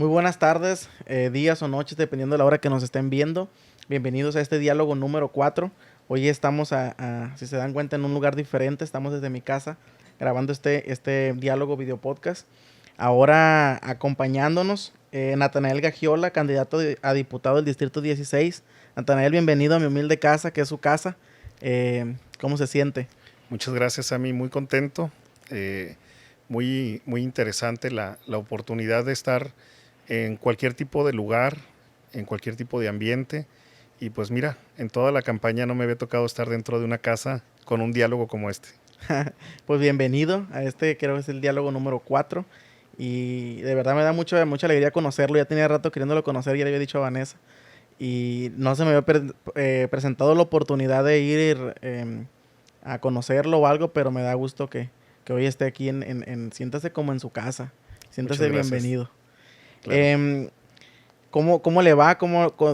Muy buenas tardes, días o noches, dependiendo de la hora que nos estén viendo. Bienvenidos a este diálogo número 4. Hoy estamos, si se dan cuenta, en un lugar diferente. Estamos desde mi casa grabando este diálogo video podcast. Ahora acompañándonos, Natanael Gagiola, candidato a diputado del Distrito 16. Natanael, bienvenido a mi humilde casa, que es su casa. ¿Cómo se siente? Muchas gracias, Sammy. Muy contento. Muy interesante la oportunidad de estar en cualquier tipo de lugar, en cualquier tipo de ambiente. Y pues mira, en toda la campaña no me había tocado estar dentro de una casa con un diálogo como este. Pues bienvenido a este, creo que es el diálogo número 4. Y de verdad me da mucha alegría conocerlo. Ya tenía rato queriéndolo conocer, ya le había dicho a Vanessa. Y no se me había presentado la oportunidad de ir a conocerlo o algo, pero me da gusto que hoy esté aquí siéntase como en su casa. Muchas Siéntase gracias. bienvenido. Claro. Em, ¿Cómo le va?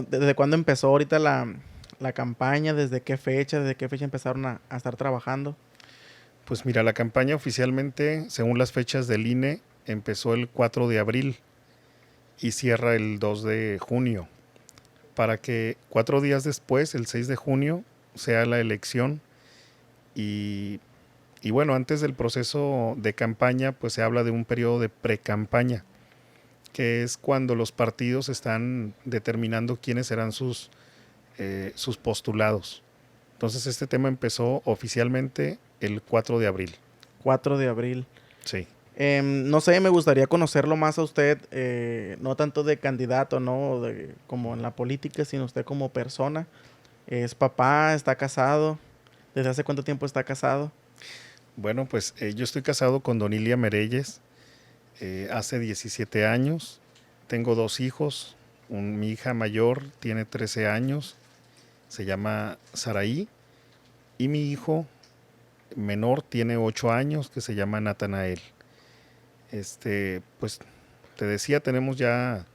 ¿Desde cuándo empezó ahorita la campaña? ¿Desde qué fecha empezaron a estar trabajando? Pues mira, la campaña oficialmente, según las fechas del INE, empezó el 4 de abril y cierra el 2 de junio, para que 4 días después, el 6 de junio, sea la elección. Y Y bueno, antes del proceso de campaña, pues se habla de un periodo de pre-campaña, que es cuando los partidos están determinando quiénes serán sus postulados. Entonces este tema empezó oficialmente el 4 de abril. 4 de abril. Sí. No sé, me gustaría conocerlo más a usted, no tanto de candidato, ¿no? Como en la política, sino usted como persona. ¿Es papá? ¿Está casado? ¿Desde hace cuánto tiempo está casado? Bueno, pues yo estoy casado con Donilia Merelles hace 17 años. Tengo 2 hijos. Mi hija mayor tiene 13 años, se llama Saraí. Y mi hijo menor tiene 8 años, que se llama Natanael. Pues te decía, tenemos ya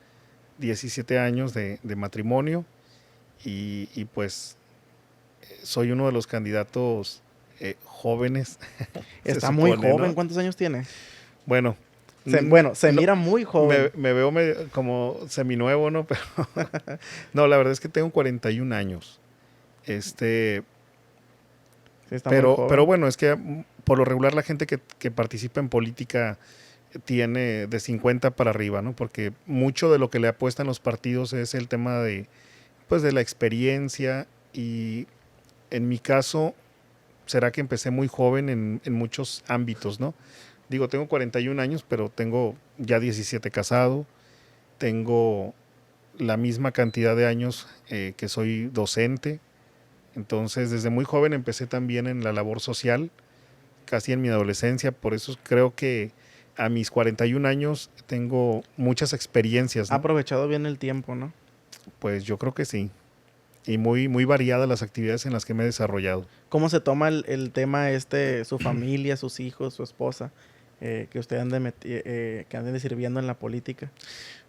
17 años de matrimonio y pues soy uno de los candidatos jóvenes, se Está muy supone, joven. ¿no? ¿Cuántos años tiene? Bueno, Bueno, se no, mira muy me, joven. me veo como seminuevo, ¿no? Pero no, la verdad es que tengo 41 años. Este, Sí, está muy pero joven. bueno, es que por lo regular la gente que participa en política tiene de 50 para arriba, ¿no? Porque mucho de lo que le apuestan los partidos es el tema pues de la experiencia. Y en mi caso será que empecé muy joven en muchos ámbitos, ¿no? Digo, tengo 41 años, pero tengo ya 17 casado, tengo la misma cantidad de años que soy docente. Entonces desde muy joven empecé también en la labor social, casi en mi adolescencia. Por eso creo que a mis 41 años tengo muchas experiencias, Ha ¿no? aprovechado bien el tiempo, ¿no? Pues yo creo que sí. Y muy variadas las actividades en las que me he desarrollado. ¿Cómo se toma el tema su familia, sus hijos, su esposa, que usted que anden sirviendo en la política?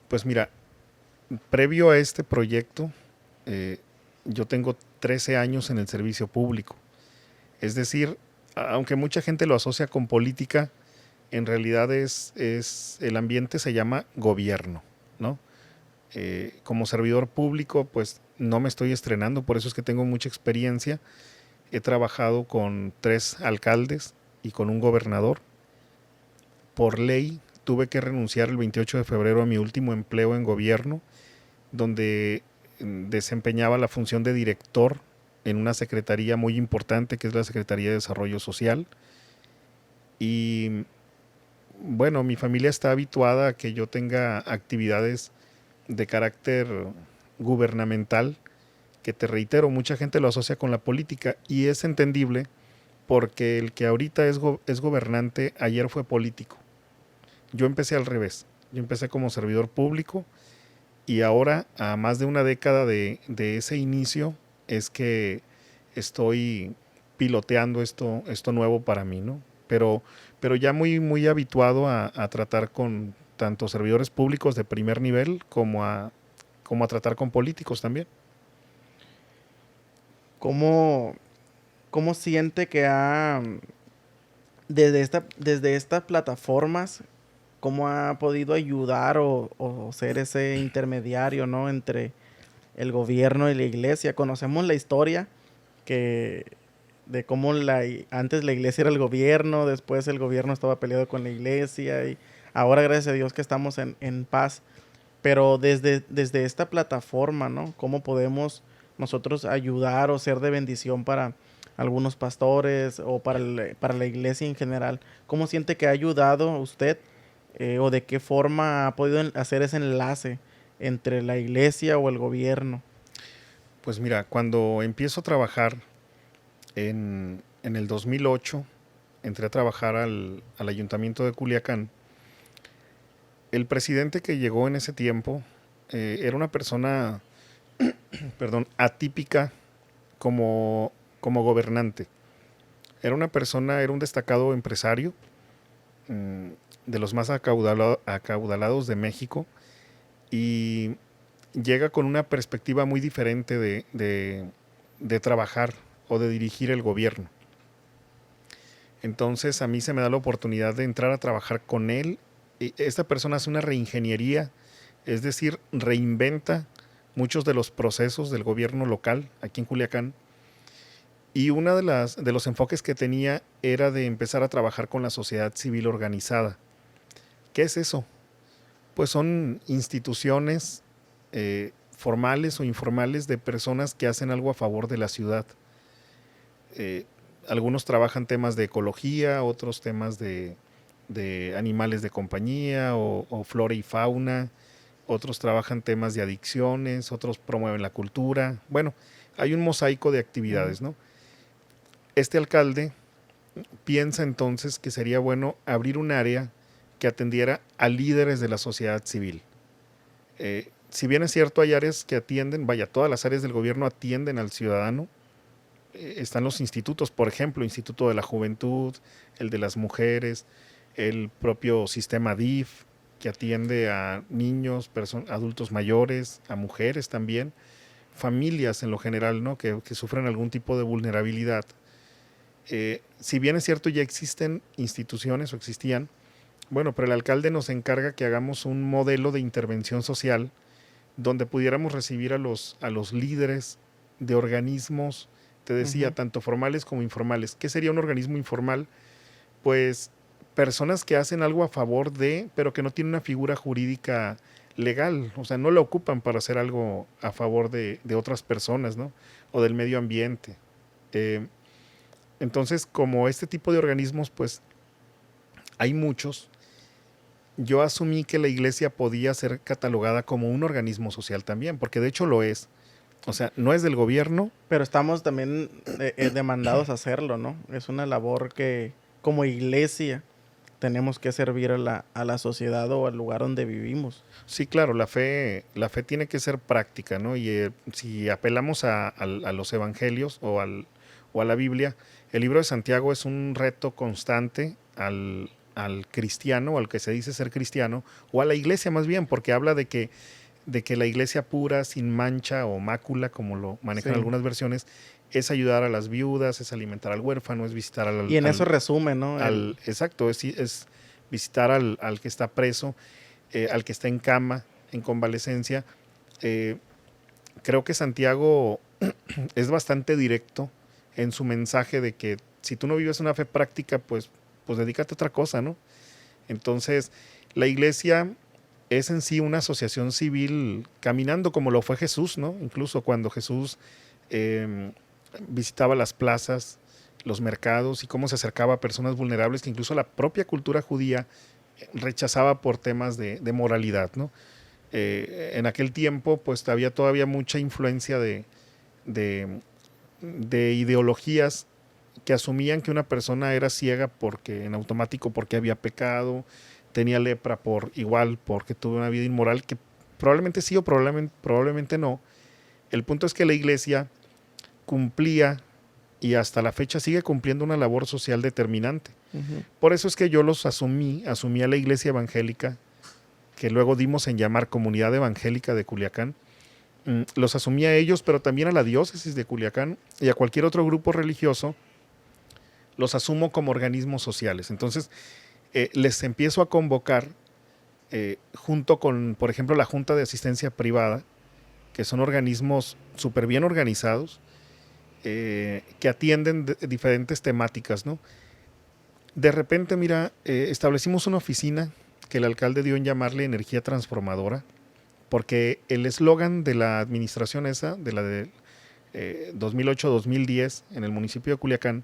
Pues mira, previo a este proyecto, eh, yo tengo 13 años en el servicio público. Es decir, aunque mucha gente lo asocia con política, en realidad el ambiente se llama gobierno, ¿no? Como servidor público, pues no me estoy estrenando, por eso es que tengo mucha experiencia. He trabajado con 3 alcaldes y con un gobernador. Por ley tuve que renunciar el 28 de febrero a mi último empleo en gobierno, donde desempeñaba la función de director en una secretaría muy importante, que es la Secretaría de Desarrollo Social. Y bueno, mi familia está habituada a que yo tenga actividades de carácter gubernamental, que te reitero, mucha gente lo asocia con la política y es entendible porque el que ahorita es gobernante ayer fue político. Yo empecé al revés, yo empecé como servidor público y ahora a más de una década de ese inicio es que estoy piloteando esto nuevo para mí, ¿no? Pero ya muy habituado a tratar con tanto servidores públicos de primer nivel como a tratar con políticos también. ¿Cómo, cómo siente que desde estas plataformas, cómo ha podido ayudar o ser ese intermediario, ¿no? Entre el gobierno y la iglesia. Conocemos la historia que de cómo antes la iglesia era el gobierno, después el gobierno estaba peleado con la iglesia y ahora gracias a Dios que estamos en paz. Pero desde esta plataforma, ¿no? ¿Cómo podemos nosotros ayudar o ser de bendición para algunos pastores o para la iglesia en general? ¿Cómo siente que ha ayudado usted o de qué forma ha podido hacer ese enlace entre la iglesia o el gobierno? Pues mira, cuando empiezo a trabajar en el 2008, entré a trabajar al ayuntamiento de Culiacán. El presidente que llegó en ese tiempo era una persona, perdón, atípica como gobernante. Era un destacado empresario, de los más acaudalados de México, y llega con una perspectiva muy diferente de trabajar o de dirigir el gobierno. Entonces a mí se me da la oportunidad de entrar a trabajar con él. Esta persona hace una reingeniería, es decir, reinventa muchos de los procesos del gobierno local aquí en Culiacán. Y uno de los enfoques que tenía era de empezar a trabajar con la sociedad civil organizada. ¿Qué es eso? Pues son instituciones formales o informales de personas que hacen algo a favor de la ciudad. Algunos trabajan temas de ecología, otros temas de animales de compañía o flora y fauna, otros trabajan temas de adicciones, otros promueven la cultura. Bueno, hay un mosaico de actividades, ¿no? Este alcalde piensa entonces que sería bueno abrir un área que atendiera a líderes de la sociedad civil. Si bien es cierto, hay áreas que atienden, todas las áreas del gobierno atienden al ciudadano. Están los institutos, por ejemplo, Instituto de la Juventud, el de las Mujeres, el propio sistema DIF, que atiende a niños, adultos mayores, a mujeres también, familias en lo general, ¿no? que sufren algún tipo de vulnerabilidad. Si bien es cierto, ya existen instituciones o existían, bueno, pero el alcalde nos encarga que hagamos un modelo de intervención social donde pudiéramos recibir a los líderes de organismos, te decía, tanto formales como informales. ¿Qué sería un organismo informal? Pues personas que hacen algo a favor de, pero que no tienen una figura jurídica legal, o sea, no la ocupan para hacer algo a favor de otras personas, ¿no? O del medio ambiente. Entonces, como este tipo de organismos, pues hay muchos, yo asumí que la iglesia podía ser catalogada como un organismo social también, porque de hecho lo es. O sea, no es del gobierno. Pero estamos también demandados a hacerlo, ¿no? Es una labor que como iglesia tenemos que servir a la sociedad o al lugar donde vivimos. Sí, claro, la fe tiene que ser práctica, ¿no? Y si apelamos a los evangelios o a la Biblia, el libro de Santiago es un reto constante al cristiano, al que se dice ser cristiano, o a la iglesia más bien, porque habla de que la iglesia pura, sin mancha o mácula, como lo manejan algunas versiones, es ayudar a las viudas, es alimentar al huérfano, es visitar al... Y en eso resume, ¿no? Exacto, es visitar al que está preso, al que está en cama, en convalecencia. Creo que Santiago es bastante directo en su mensaje de que si tú no vives una fe práctica, pues dedícate a otra cosa, ¿no? Entonces, la iglesia es en sí una asociación civil caminando como lo fue Jesús, ¿no? Incluso cuando Jesús visitaba las plazas, los mercados y cómo se acercaba a personas vulnerables que incluso la propia cultura judía rechazaba por temas de moralidad, ¿no? En aquel tiempo pues había todavía mucha influencia de ideologías que asumían que una persona era ciega en automático porque había pecado, tenía lepra porque tuvo una vida inmoral, que probablemente sí o probablemente no. El punto es que la iglesia cumplía y hasta la fecha sigue cumpliendo una labor social determinante. Por eso es que yo asumí a la iglesia evangélica, que luego dimos en llamar Comunidad Evangélica de Culiacán. Los asumí a ellos, pero también a la diócesis de Culiacán y a cualquier otro grupo religioso, los asumo como organismos sociales. Entonces, les empiezo a convocar junto con, por ejemplo, la Junta de Asistencia Privada, que son organismos súper bien organizados, que atienden diferentes temáticas, ¿no? De repente, mira, establecimos una oficina que el alcalde dio en llamarle Energía Transformadora, porque el eslogan de la administración esa, de la de 2008-2010 en el municipio de Culiacán,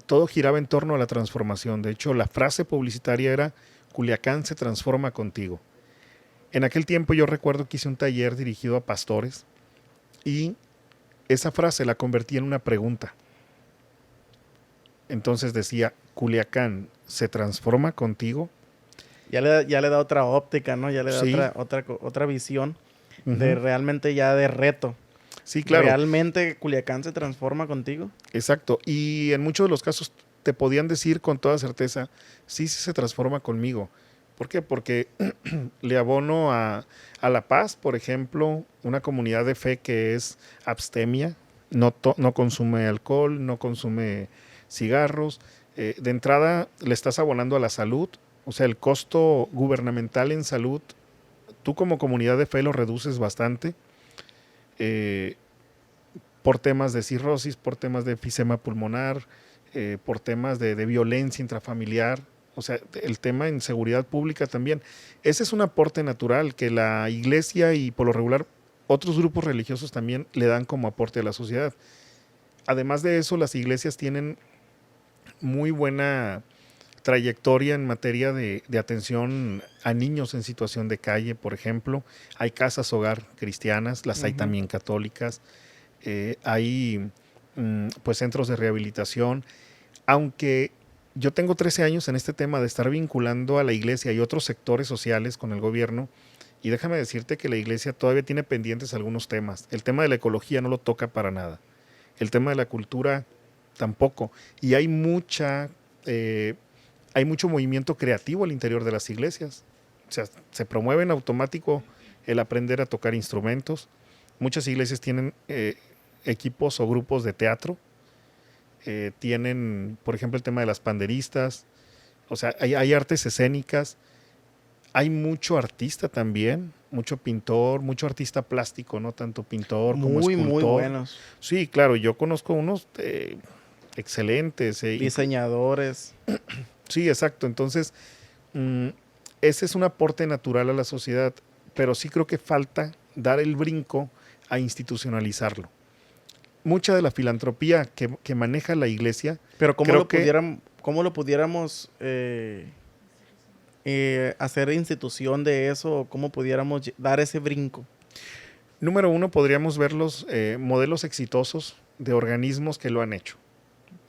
todo giraba en torno a la transformación. De hecho, la frase publicitaria era: Culiacán se transforma contigo. En aquel tiempo yo recuerdo que hice un taller dirigido a pastores y esa frase la convertí en una pregunta. Entonces decía: Culiacán se transforma contigo. Ya le da otra óptica, ¿no? Ya le da Sí. otra visión de realmente ya de reto. Sí, claro. ¿Realmente Culiacán se transforma contigo? Exacto. Y en muchos de los casos te podían decir con toda certeza: sí, sí se transforma conmigo. ¿Por qué? Porque le abono a La Paz, por ejemplo, una comunidad de fe que es abstemia, no consume alcohol, no consume cigarros. De entrada le estás abonando a la salud, o sea, el costo gubernamental en salud, tú como comunidad de fe lo reduces bastante. Por temas de cirrosis, por temas de enfisema pulmonar, por temas de violencia intrafamiliar, o sea, el tema en seguridad pública también. Ese es un aporte natural que la iglesia y por lo regular otros grupos religiosos también le dan como aporte a la sociedad. Además de eso, las iglesias tienen muy buena trayectoria en materia de atención a niños en situación de calle, por ejemplo. Hay casas hogar cristianas, las hay también católicas. Hay pues centros de rehabilitación, aunque yo tengo 13 años en este tema de estar vinculando a la iglesia y otros sectores sociales con el gobierno, y déjame decirte que la iglesia todavía tiene pendientes algunos temas. El tema de la ecología no lo toca para nada, el tema de la cultura tampoco, y hay mucho movimiento creativo al interior de las iglesias. O sea, se promueve en automático el aprender a tocar instrumentos. Muchas iglesias tienen equipos o grupos de teatro. Tienen, por ejemplo, el tema de las panderistas. O sea, hay artes escénicas. Hay mucho artista también, mucho pintor, mucho artista plástico, no tanto pintor como escultor. Muy buenos. Sí, claro, yo conozco unos excelentes. Diseñadores. Sí, exacto. Entonces, ese es un aporte natural a la sociedad, pero sí creo que falta dar el brinco a institucionalizarlo. Mucha de la filantropía que maneja la iglesia. Pero ¿cómo lo pudiéramos hacer institución de eso? ¿Cómo pudiéramos dar ese brinco? Número uno, podríamos ver los modelos exitosos de organismos que lo han hecho.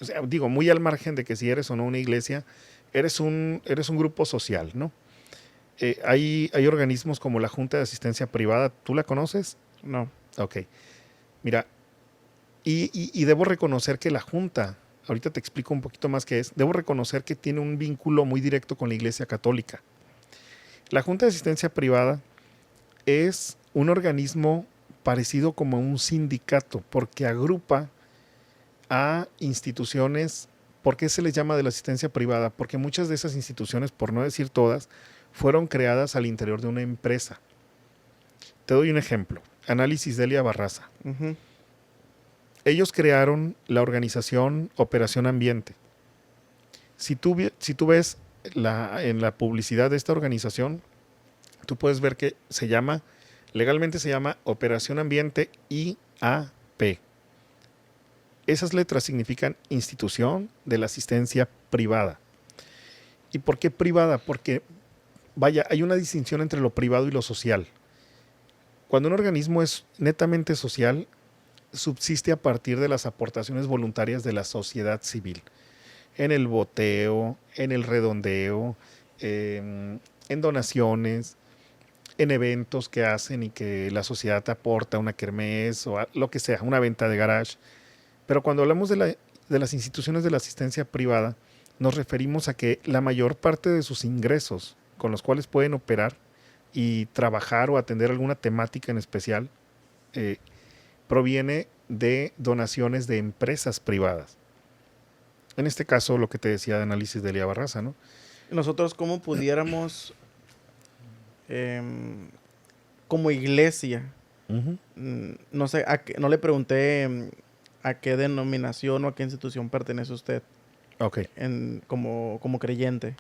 O sea, digo, muy al margen de que si eres o no una iglesia, eres un grupo social, ¿no? Hay organismos como la Junta de Asistencia Privada. ¿Tú la conoces? No. Ok. Mira, y debo reconocer que la Junta, ahorita te explico un poquito más qué es, debo reconocer que tiene un vínculo muy directo con la Iglesia Católica. La Junta de Asistencia Privada es un organismo parecido como a un sindicato, porque agrupa a instituciones. ¿Por qué se les llama de la asistencia privada? Porque muchas de esas instituciones, por no decir todas, fueron creadas al interior de una empresa. Te doy un ejemplo. Análisis Delia Barraza. Ellos crearon la organización Operación Ambiente. Si tú ves en la publicidad de esta organización, tú puedes ver que legalmente se llama Operación Ambiente IAP. Esas letras significan Institución de la Asistencia Privada. ¿Y por qué privada? Porque, vaya, hay una distinción entre lo privado y lo social. Cuando un organismo es netamente social, subsiste a partir de las aportaciones voluntarias de la sociedad civil. En el boteo, en el redondeo, en donaciones, en eventos que hacen y que la sociedad aporta, una kermés o lo que sea, una venta de garage. Pero cuando hablamos de las instituciones de la asistencia privada, nos referimos a que la mayor parte de sus ingresos con los cuales pueden operar y trabajar o atender alguna temática en especial, proviene de donaciones de empresas privadas. En este caso, lo que te decía de Análisis Delia Barraza, ¿no? Nosotros, ¿cómo pudiéramos como iglesia, Ujú. no sé, no le pregunté a qué denominación o a qué institución pertenece usted Ok. como creyente,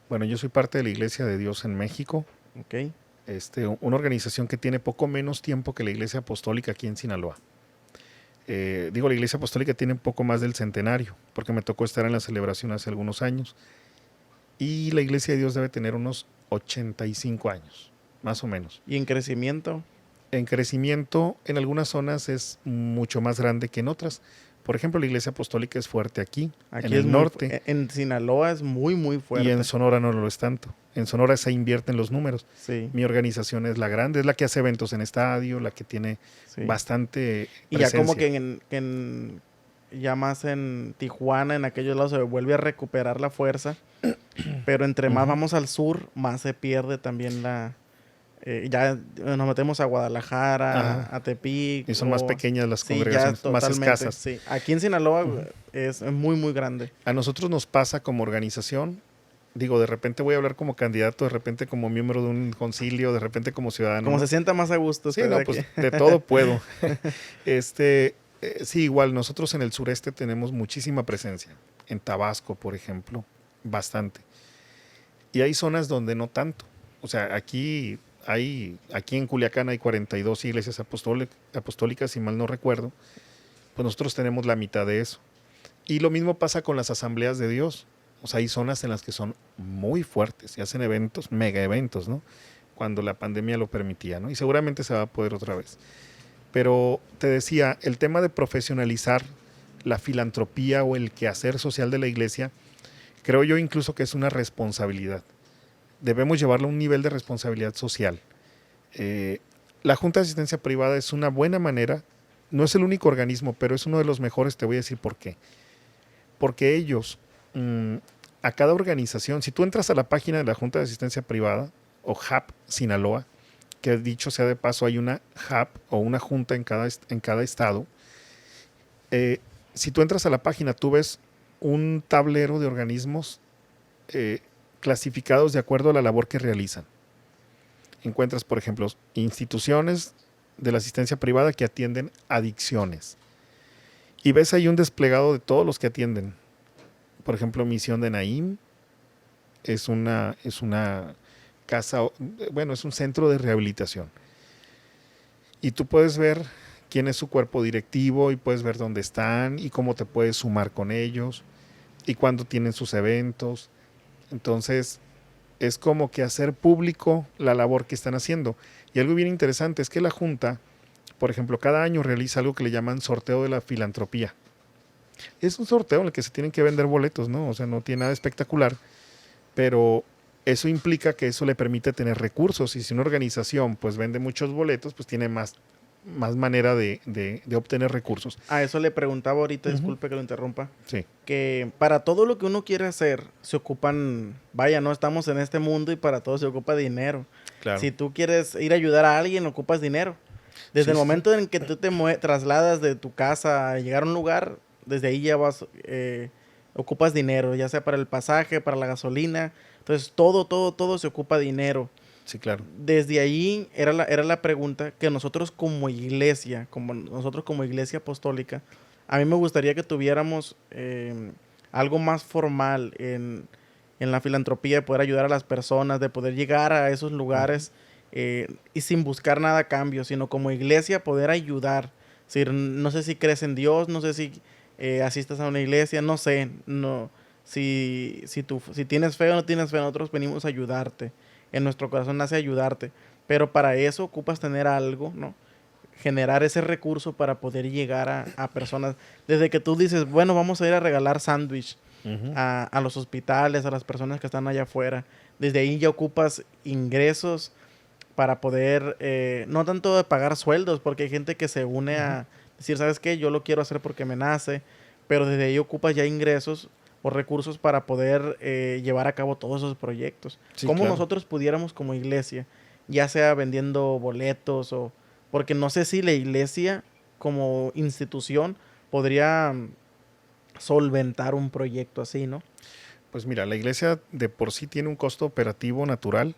Bueno, yo soy parte de la Iglesia de Dios en México, ¿ok? una organización que tiene poco menos tiempo que la Iglesia Apostólica aquí en Sinaloa. Digo, la Iglesia Apostólica tiene un poco más del centenario, porque me tocó estar en la celebración hace algunos años. Y la Iglesia de Dios debe tener unos 85 años, más o menos. Y en crecimiento, En crecimiento, en algunas zonas es mucho más grande que en otras. Por ejemplo, la Iglesia Apostólica es fuerte aquí, en aquí es el muy, norte, en Sinaloa es muy, muy y en fuerte, Sonora no lo es tanto. En Sonora se invierten los números. sí, Mi organización es la grande, es la que hace eventos en estadio, la que tiene sí. bastante Y ya como presencia. que ya más en Tijuana, en aquellos lados, se vuelve a recuperar la fuerza. Pero entre más Ujú. vamos al sur, más se pierde también ya nos metemos a Ajá. Guadalajara, a Tepic, Y son más o... pequeñas las Sí, ya congregaciones, más totalmente, escasas. sí. Aquí en Sinaloa Ujú. es muy, muy grande. A nosotros nos pasa como organización, digo, de repente voy a hablar como candidato, de repente como miembro de un concilio, de repente como ciudadano, Como se ¿no? sienta más a gusto Sí, usted no, aquí. pues de todo puedo. Sí, igual, nosotros en el sureste tenemos muchísima presencia. En Tabasco, por ejemplo, bastante. Y hay zonas donde no tanto. O sea, aquí en Culiacán hay 42 iglesias apostólicas, si mal no recuerdo. Pues nosotros tenemos la mitad de eso. Y lo mismo pasa con las asambleas de Dios. O sea, hay zonas en las que son muy fuertes y hacen eventos, mega eventos, ¿no? Cuando la pandemia lo permitía, ¿no? Y seguramente se va a poder otra vez. Pero te decía, el tema de profesionalizar la filantropía o el quehacer social de la iglesia, creo yo incluso que es una responsabilidad. Debemos llevarlo a un nivel de responsabilidad social. Eh, la Junta de Asistencia Privada es una buena manera, no es el único organismo, pero es uno de los mejores, te voy a decir por qué. Porque ellos, a cada organización, si tú entras a la página de la Junta de Asistencia Privada o HAP Sinaloa, que dicho sea de paso, hay una hub o una junta en cada estado. Si tú entras a la página, tú ves un tablero de organismos clasificados de acuerdo a la labor que realizan. Encuentras, por ejemplo, instituciones de la asistencia privada que atienden adicciones. Y ves ahí un desplegado de todos los que atienden. Por ejemplo, Misión de Naim es una casa, bueno, es un centro de rehabilitación. Y tú puedes ver quién es su cuerpo directivo y puedes ver dónde están y cómo te puedes sumar con ellos y cuándo tienen sus eventos. Entonces, es como que hacer público la labor que están haciendo. Y algo bien interesante es que la Junta, por ejemplo, cada año realiza algo que le llaman sorteo de la filantropía. Es un sorteo en el que se tienen que vender boletos, ¿no? O sea, no tiene nada espectacular, pero eso implica que eso le permite tener recursos y si una organización pues vende muchos boletos, pues tiene más manera de obtener recursos. A eso le preguntaba ahorita, Ujú. disculpe que lo interrumpa, Sí, que para todo lo que uno quiere hacer se ocupan, vaya, no estamos en este mundo y para todo se ocupa dinero. claro. Si tú quieres ir a ayudar a alguien, ocupas dinero. Desde Sí, el sí, sí. momento en que tú te trasladas de tu casa a llegar a un lugar, desde ahí ya vas, ocupas dinero, ya sea para el pasaje, para la gasolina. Entonces todo se ocupa dinero. Sí, claro. Desde ahí era la pregunta que nosotros como iglesia apostólica, a mí me gustaría que tuviéramos algo más formal en la filantropía, de poder ayudar a las personas, de poder llegar a esos Ujú. lugares y sin buscar nada a cambio, sino como iglesia poder ayudar. Es decir, no sé si crees en Dios, no sé si asistas a una iglesia, no sé, no, si tienes fe o no tienes fe, nosotros venimos a ayudarte. En nuestro corazón nace ayudarte, pero para eso ocupas tener algo, ¿no? Generar ese recurso para poder llegar a personas. Desde que tú dices, bueno, vamos a ir a regalar sándwich Ujú. a los hospitales, a las personas que están allá afuera. Desde ahí ya ocupas ingresos para poder, no tanto de pagar sueldos, porque hay gente que se une Ujú. a decir, ¿sabes qué? Yo lo quiero hacer porque me nace, pero desde ahí ocupas ya ingresos o recursos para poder llevar a cabo todos esos proyectos. Sí, ¿Cómo claro. nosotros pudiéramos como iglesia, ya sea vendiendo boletos o... Porque no sé si la iglesia como institución podría solventar un proyecto así, ¿no? Pues mira, la iglesia de por sí tiene un costo operativo natural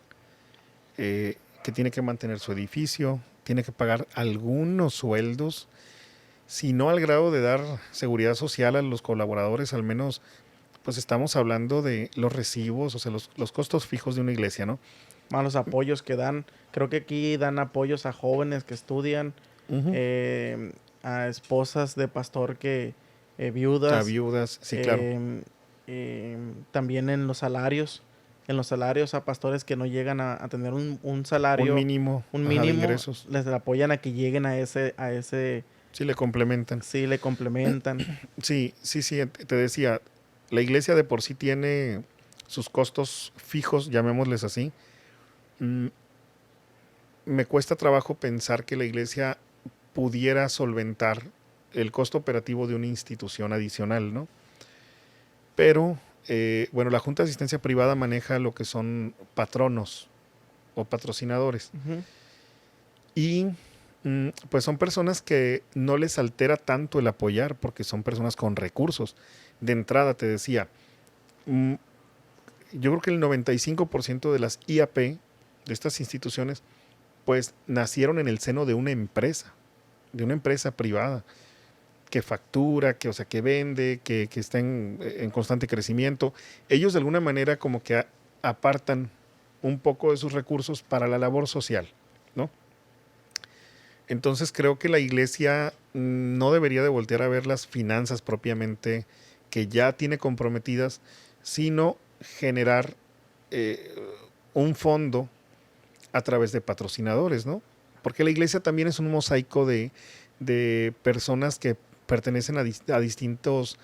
que tiene que mantener su edificio, tiene que pagar algunos sueldos, si no al grado de dar seguridad social a los colaboradores, al menos pues estamos hablando de los recibos, o sea, los costos fijos de una iglesia, ¿no? Más los apoyos que dan. Creo que aquí dan apoyos a jóvenes que estudian, Ujú. a esposas de pastor que A viudas, viudas, sí, claro. también en los salarios a pastores que no llegan a tener un Un salario, mínimo, un ajá, de mínimo, ingresos. les apoyan a que lleguen a ese, Sí, le complementan. sí, le complementan. Sí, sí, sí, te decía, la iglesia de por sí tiene sus costos fijos, llamémosles así. Mm, Me cuesta trabajo pensar que la iglesia pudiera solventar el costo operativo de una institución adicional, ¿no? Pero, bueno, la Junta de Asistencia Privada maneja lo que son patronos o patrocinadores. Ujú. Y pues son personas que no les altera tanto el apoyar porque son personas con recursos. De entrada te decía, mm, yo creo que el 95% de las IAP, de estas instituciones, pues nacieron en el seno de una empresa privada que factura, que, o sea, que vende, que está en constante crecimiento. Ellos de alguna manera como que apartan un poco de sus recursos para la labor social, ¿no? Entonces creo que la iglesia no debería de voltear a ver las finanzas propiamente que ya tiene comprometidas, sino generar eh, un fondo a través de patrocinadores, ¿no? Porque la iglesia también es un mosaico de personas que pertenecen a distintos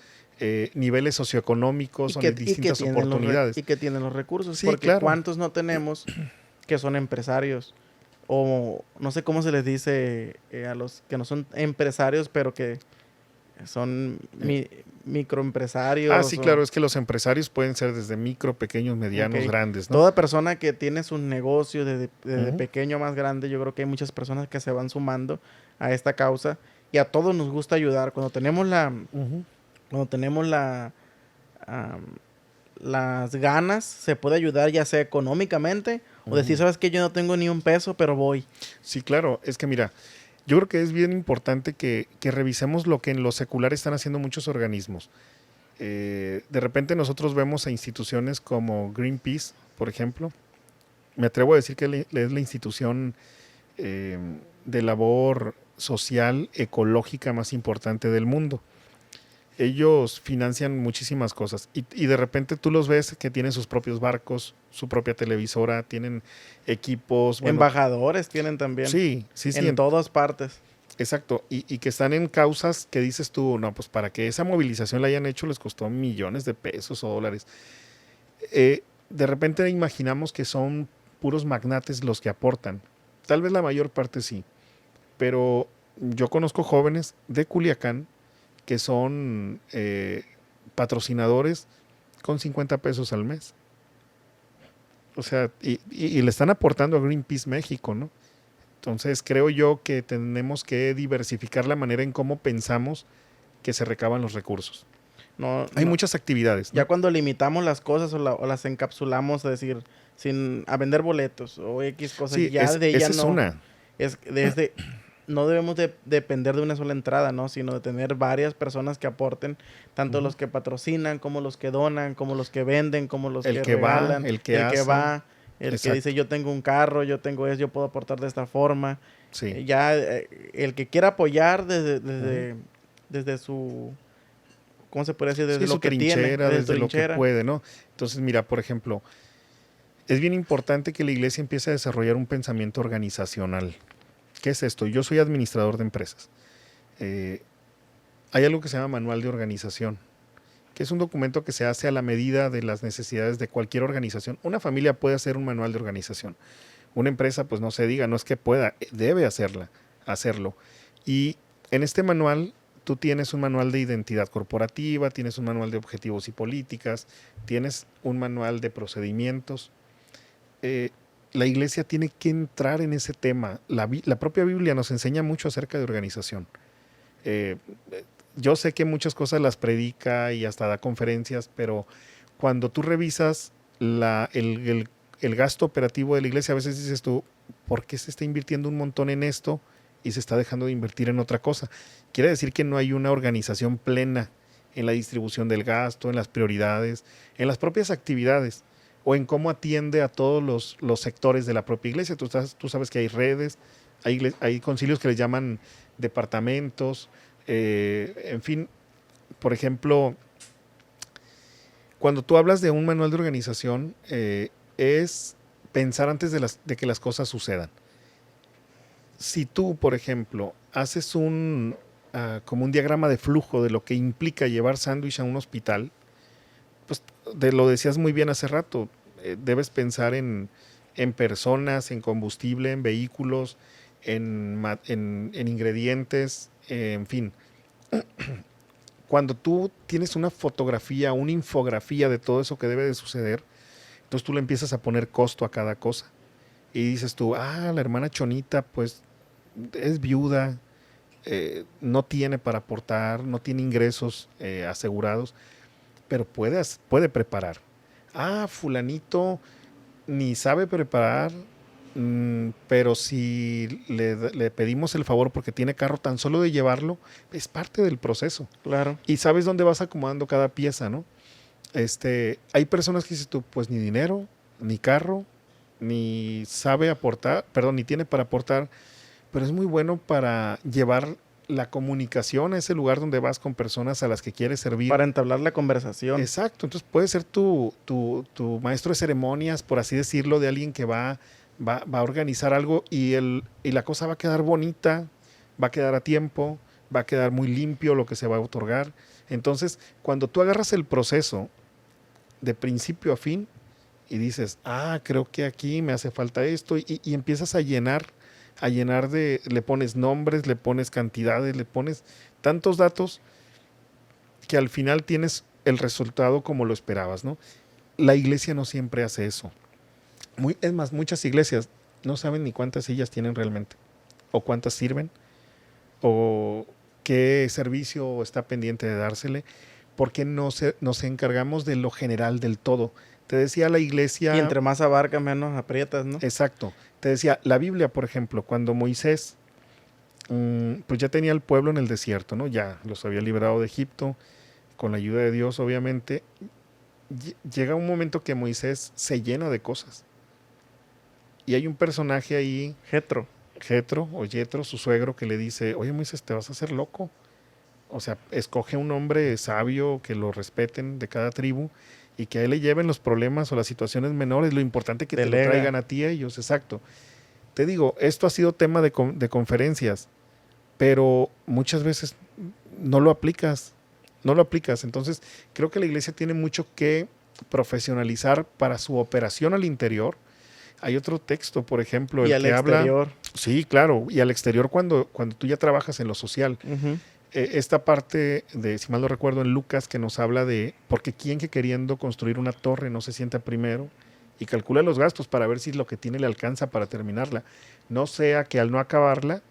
niveles socioeconómicos o distintas oportunidades. Y que tienen los recursos, Sí, porque claro. ¿cuántos no tenemos que son empresarios? O no sé cómo se les dice, a los que no son empresarios, pero que son Ah, microempresarios sí, o... claro, es que los empresarios pueden ser desde micro, pequeños, Ok. medianos, grandes, ¿no? Toda persona que tiene su negocio desde Ujú, pequeño a más grande, yo creo que hay muchas personas que se van sumando a esta causa y a todos nos gusta ayudar. ujú, Cuando tenemos am, las ganas, se puede ayudar ya sea económicamente o decir, ujú. sabes que yo no tengo ni un peso, pero voy. Sí, claro, es que mira, yo creo que es bien importante que revisemos lo que en lo secular están haciendo muchos organismos. De repente nosotros vemos a instituciones como Greenpeace, por ejemplo. Me atrevo a decir que es la institución eh, de labor social, ecológica más importante del mundo. Ellos financian muchísimas cosas y de repente tú los ves que tienen sus propios barcos, su propia televisora, tienen equipos, bueno, Embajadores tienen también sí, sí, sí, en todas partes. exacto, y que están en causas que dices tú, no, pues para que esa movilización la hayan hecho les costó millones de pesos o dólares. De repente imaginamos que son puros magnates los que aportan. Tal vez la mayor parte sí, pero yo conozco jóvenes de Culiacán que son patrocinadores con 50 pesos al mes. O sea, y le están aportando a Greenpeace México, ¿no? Entonces creo yo que tenemos que diversificar la manera en cómo pensamos que se recaban los recursos. No, Hay no, muchas actividades, ya ¿no? cuando limitamos las cosas o las encapsulamos, es decir, a vender boletos o X cosas, Sí, ya de ella esa es no, una. no debemos de depender de una sola entrada, ¿no? Sino de tener varias personas que aporten, tanto Uh-huh. los que patrocinan, como los que donan, como los que venden, como los El que que va, regalan, el que el que hace. va, el que dice Exacto. yo tengo un carro, yo tengo eso, yo puedo aportar de esta forma. Sí. El que quiera apoyar Uh-huh. desde su, ¿cómo se puede decir? Sí, Desde su lo que tiene, trinchera, desde su desde lo que trinchera. puede, ¿no? Entonces, mira, por ejemplo, es bien importante que la iglesia empiece a desarrollar un pensamiento organizacional. ¿Qué es esto? Yo soy administrador de empresas. Eh, Hay algo que se llama manual de organización, que es un documento que se hace a la medida de las necesidades de cualquier organización. Una familia puede hacer un manual de organización. Una empresa, pues no se diga, no es que pueda, debe hacerlo. Y en este manual tú tienes un manual de identidad corporativa, tienes un manual de objetivos y políticas, tienes un manual de procedimientos. Eh, la iglesia tiene que entrar en ese tema. La propia Biblia nos enseña mucho acerca de organización. Eh, yo sé que muchas cosas las predica y hasta da conferencias, pero cuando tú revisas el gasto operativo de la iglesia, a veces dices tú, ¿por qué se está invirtiendo un montón en esto y se está dejando de invertir en otra cosa? Quiere decir que no hay una organización plena en la distribución del gasto, en las prioridades, en las propias actividades o en cómo atiende a todos los sectores de la propia iglesia. Tú sabes que hay redes, hay concilios que les llaman departamentos, en fin, por ejemplo, cuando tú hablas de un manual de organización, es pensar antes de que las cosas sucedan. Si tú, por ejemplo, haces como un diagrama de flujo de lo que implica llevar sándwich a un hospital, pues lo decías muy bien hace rato, debes pensar en personas, en combustible, en vehículos, en ingredientes, en fin. Cuando tú tienes una fotografía, una infografía de todo eso que debe de suceder, entonces tú le empiezas a poner costo a cada cosa. Y dices tú, la hermana Chonita, pues es viuda, no tiene para aportar, no tiene ingresos asegurados, pero puede preparar. Fulanito ni sabe preparar, pero si le pedimos el favor porque tiene carro, tan solo de llevarlo, es parte del proceso. Claro. Y sabes dónde vas acomodando cada pieza, ¿no? Hay personas que dices tú, pues ni dinero, ni carro, ni sabe aportar, perdón, ni tiene para aportar, pero es muy bueno para llevar la comunicación a ese lugar donde vas con personas a las que quieres servir. Para entablar la conversación. Exacto, entonces puede ser tu maestro de ceremonias, por así decirlo, de alguien que va a organizar algo y la cosa va a quedar bonita, va a quedar a tiempo, va a quedar muy limpio lo que se va a otorgar. Entonces, cuando tú agarras el proceso de principio a fin y dices, creo que aquí me hace falta esto, y empiezas a llenar le pones nombres, le pones cantidades, le pones tantos datos que al final tienes el resultado como lo esperabas, ¿no? La iglesia no siempre hace eso. Es más, muchas iglesias no saben ni cuántas sillas tienen realmente, o cuántas sirven, o qué servicio está pendiente de dársele, porque nos encargamos de lo general, del todo. Te decía la iglesia... Y entre más abarca, menos aprietas, ¿no? Exacto. Te decía, la Biblia, por ejemplo, cuando Moisés pues ya tenía el pueblo en el desierto, ¿no? Ya los había librado de Egipto, con la ayuda de Dios, obviamente. Llega un momento que Moisés se llena de cosas. Y hay un personaje ahí, Jetro, su suegro, que le dice, oye Moisés, te vas a hacer loco. O sea, escoge un hombre sabio, que lo respeten de cada tribu, y que a él le lleven los problemas o las situaciones menores. Lo importante es que te lo traigan a ti ellos, exacto. Te digo, esto ha sido tema de conferencias, pero muchas veces no lo aplicas. Entonces, creo que la iglesia tiene mucho que profesionalizar para su operación al interior. Hay otro texto, por ejemplo, el que habla... exterior. Sí, claro, y al exterior cuando tú ya trabajas en lo social. Uh-huh. Esta parte si mal no recuerdo, en Lucas, que nos habla de porque quien que queriendo construir una torre no se sienta primero y calcula los gastos para ver si lo que tiene le alcanza para terminarla. No sea que al no acabarla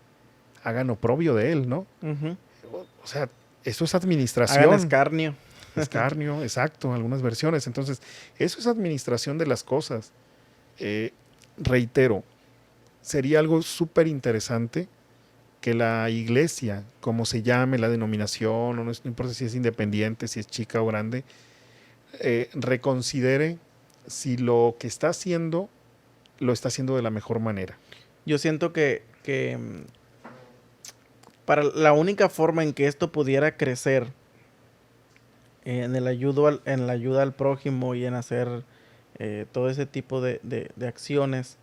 hagan oprobio de él, ¿no? Uh-huh. O sea, eso es administración. Hagan escarnio. Escarnio, exacto, algunas versiones. Entonces, eso es administración de las cosas. Reitero, sería algo súper interesante que la iglesia, como se llame la denominación, no importa si es independiente, si es chica o grande, reconsidere si lo que está haciendo lo está haciendo de la mejor manera. Yo siento que para la única forma en que esto pudiera crecer en la ayuda al prójimo y en hacer todo ese tipo de acciones.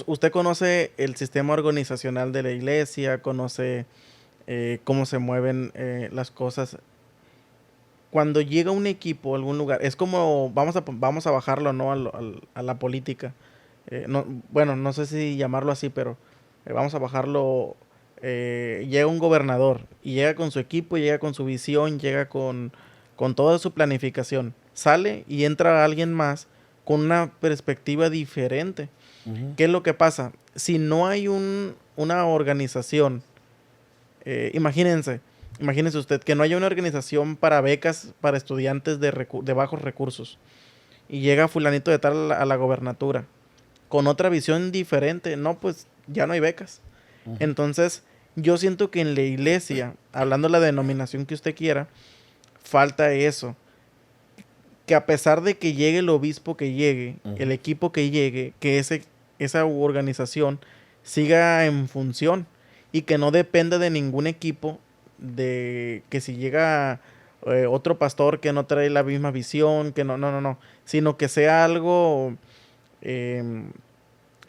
Usted conoce el sistema organizacional de la iglesia, conoce cómo se mueven las cosas. Cuando llega un equipo a algún lugar, es como, vamos a bajarlo, ¿no? a la política. No sé si llamarlo así, pero vamos a bajarlo. Llega un gobernador y llega con su equipo, llega con su visión, llega con toda su planificación. Sale y entra alguien más con una perspectiva diferente. Uh-huh. ¿Qué es lo que pasa? Si no hay una organización, imagínense usted que no haya una organización para becas para estudiantes de bajos recursos. y llega fulanito de tal a la gobernatura con otra visión diferente, no, pues ya no hay becas. Ujú. Entonces, yo siento que en la iglesia, hablando de la denominación que usted quiera, falta eso. Que a pesar de que llegue el obispo que llegue, el Ujú. equipo que llegue, que esa organización siga en función y que no dependa de ningún equipo, de que si llega otro pastor que no trae la misma visión, que no, sino que sea algo, em,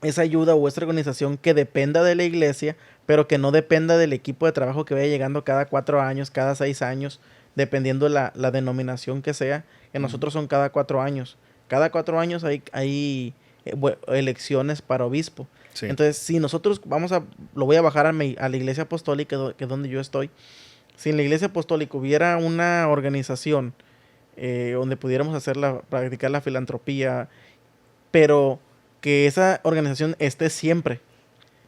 esa ayuda o esa organización que dependa de la iglesia, pero que no dependa del equipo de trabajo que vaya llegando cada 4 años, cada 6 años, dependiendo la denominación que sea. En Ujú. nosotros son cada 4 años. Cada 4 años hay elecciones para obispo. Sí. Entonces, si nosotros lo voy a bajar a la iglesia apostólica, que es donde yo estoy. Si en la iglesia apostólica hubiera una organización donde pudiéramos practicar la filantropía, pero que esa organización esté siempre.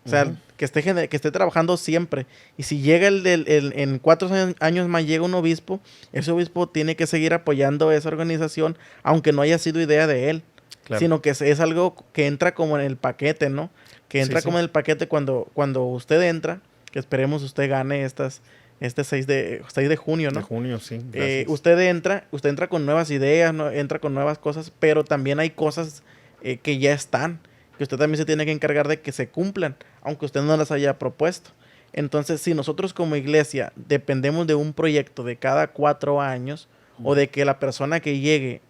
O sea, Ujú. que esté trabajando siempre. Y si llega en 4 años más llega un obispo, ese obispo tiene que seguir apoyando esa organización, aunque no haya sido idea de él. Claro. Sino que es algo que entra como en el paquete, ¿no? Que Sí, entra sí. como en el paquete cuando usted entra, que esperemos usted gane este 6 de junio, De ¿no? junio, sí, gracias. Usted entra con nuevas ideas, ¿no? Entra con nuevas cosas, pero también hay cosas que ya están, que usted también se tiene que encargar de que se cumplan, aunque usted no las haya propuesto. Entonces, si nosotros como iglesia dependemos de un proyecto de cada 4 años, o Ujú. de que la persona que llegue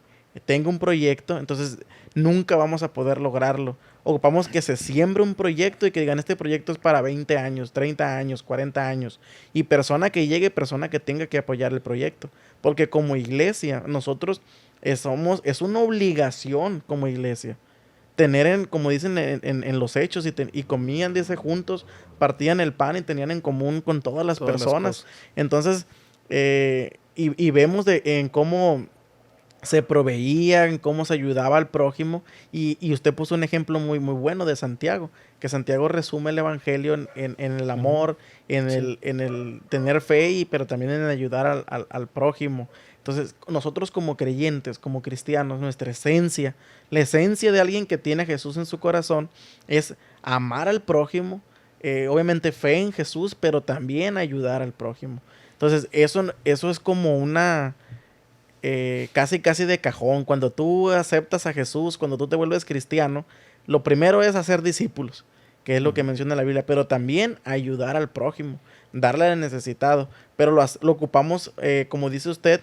tenga un proyecto, entonces nunca vamos a poder lograrlo. Ocupamos que se siembre un proyecto y que digan, este proyecto es para 20 años, 30 años, 40 años. Y persona que llegue, persona que tenga que apoyar el proyecto. Porque como iglesia, nosotros es una obligación como iglesia. Como dicen en los hechos, y comían, dice, juntos, partían el pan y tenían en común con todas las Todas las personas. cosas. Entonces, y vemos en cómo se proveía, en cómo se ayudaba al prójimo. Y usted puso un ejemplo muy, muy bueno de Santiago, que Santiago resume el evangelio en el Ujú. amor, Sí. en el tener fe, pero también en ayudar al prójimo. Entonces, nosotros como creyentes, como cristianos, nuestra esencia, la esencia de alguien que tiene a Jesús en su corazón es amar al prójimo, obviamente fe en Jesús, pero también ayudar al prójimo. Entonces, eso es como una casi casi de cajón. Cuando tú aceptas a Jesús, cuando tú te vuelves cristiano, lo primero es hacer discípulos, que es lo que Ujú. menciona la Biblia, pero también ayudar al prójimo, darle al necesitado. Pero lo ocupamos, como dice usted,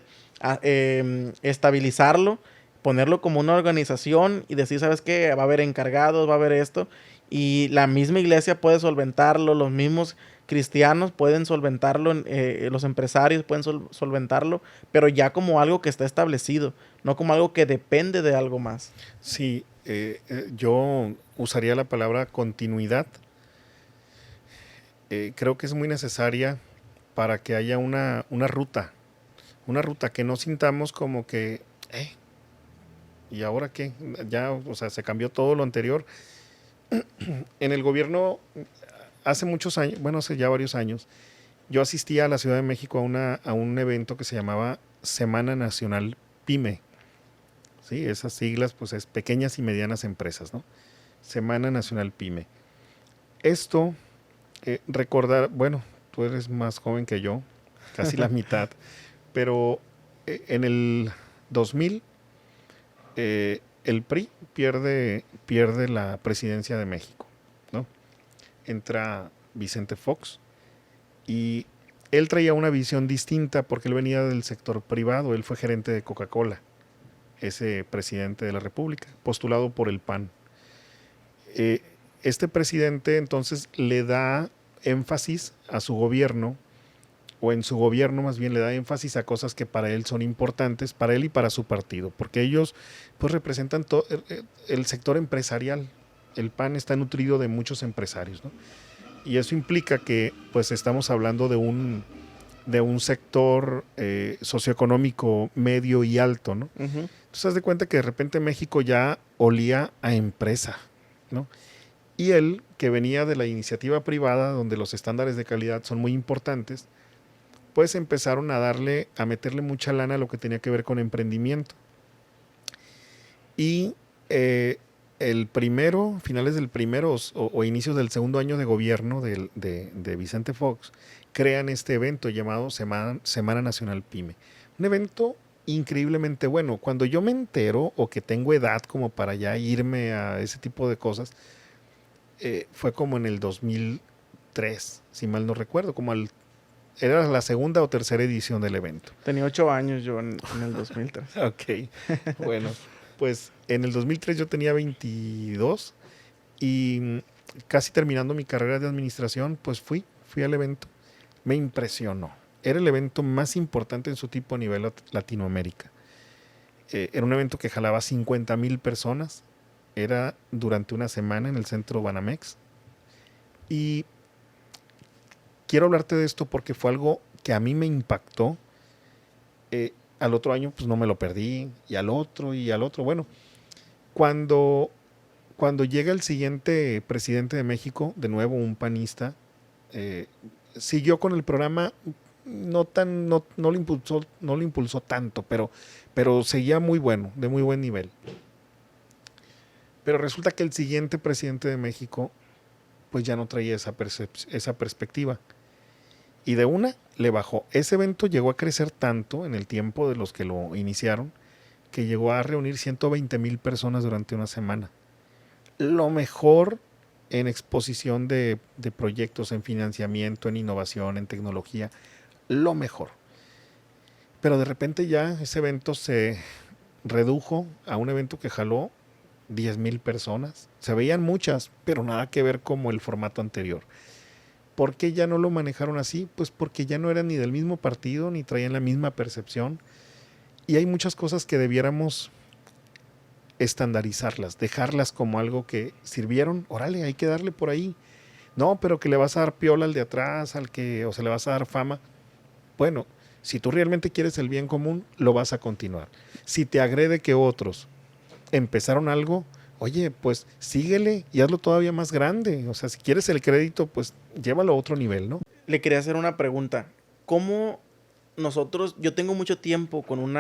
estabilizarlo, ponerlo como una organización y decir, ¿sabes qué? Va a haber encargados, va a haber esto. Y la misma iglesia puede solventarlo, los mismos cristianos pueden solventarlo, los empresarios pueden solventarlo, pero ya como algo que está establecido, no como algo que depende de algo más. Sí, yo usaría la palabra continuidad. Creo que es muy necesaria para que haya una ruta que no sintamos como que, ¿y ahora qué? Ya, o sea, se cambió todo lo anterior. En el gobierno, hace muchos años, bueno, hace ya varios años, yo asistía a la Ciudad de México a un evento que se llamaba Semana Nacional PYME. Sí, esas siglas, pues es pequeñas y medianas empresas, ¿no? Semana Nacional PYME. Esto, recordar, bueno, tú eres más joven que yo, casi la mitad, pero en el 2000 el PRI pierde la presidencia de México, ¿no? Entra Vicente Fox y él traía una visión distinta porque él venía del sector privado, él fue gerente de Coca-Cola, ese presidente de la República, postulado por el PAN. Eh, este presidente entonces le da énfasis a su gobierno, o en su gobierno más bien le da énfasis a cosas que para él son importantes, para él y para su partido, porque ellos pues representan el sector empresarial. El PAN está nutrido de muchos empresarios, ¿no? Y eso implica que pues estamos hablando de un sector socioeconómico medio y alto, ¿no? Ujú. Entonces haz de cuenta que de repente México ya olía a empresa, ¿no? Y él, que venía de la iniciativa privada, donde los estándares de calidad son muy importantes, pues empezaron a meterle mucha lana a lo que tenía que ver con emprendimiento. Y el primero, finales del primero o inicios del segundo año de gobierno de Vicente Fox, crean este evento llamado Semana Nacional PYME. Un evento increíblemente bueno. Cuando yo me entero o que tengo edad como para ya irme a ese tipo de cosas, fue como en el 2003, si mal no recuerdo, era la segunda o tercera edición del evento. Tenía 8 años yo en el 2003. Ok, bueno, pues en el 2003 yo tenía 22 y casi terminando mi carrera de administración, pues fui al evento. Me impresionó. Era el evento más importante en su tipo a nivel Latinoamérica. Era un evento que jalaba 50,000 personas. Era durante una semana en el centro Banamex. Y quiero hablarte de esto porque fue algo que a mí me impactó. Al otro año pues no me lo perdí. Y al otro. Bueno, cuando llega el siguiente presidente de México, de nuevo un panista, siguió con el programa, no lo impulsó tanto, pero seguía muy bueno, de muy buen nivel. Pero resulta que el siguiente presidente de México pues ya no traía esa perspectiva. Y de una le bajó. Ese evento llegó a crecer tanto en el tiempo de los que lo iniciaron, que llegó a reunir 120,000 personas durante una semana. Lo mejor en exposición de proyectos, en financiamiento, en innovación, en tecnología, lo mejor. Pero de repente ya ese evento se redujo a un evento que jaló 10,000 personas. Se veían muchas, pero nada que ver como el formato anterior. ¿Por qué ya no lo manejaron así? Pues porque ya no eran ni del mismo partido, ni traían la misma percepción. Y hay muchas cosas que debiéramos estandarizarlas, dejarlas como algo que sirvieron, órale, hay que darle por ahí. No, pero que le vas a dar piola al de atrás, o se le vas a dar fama. Bueno, si tú realmente quieres el bien común, lo vas a continuar. Si te agrede que otros empezaron algo, oye, pues síguele y hazlo todavía más grande. O sea, si quieres el crédito, pues llévalo a otro nivel, ¿no? Le quería hacer una pregunta. ¿Cómo yo tengo mucho tiempo con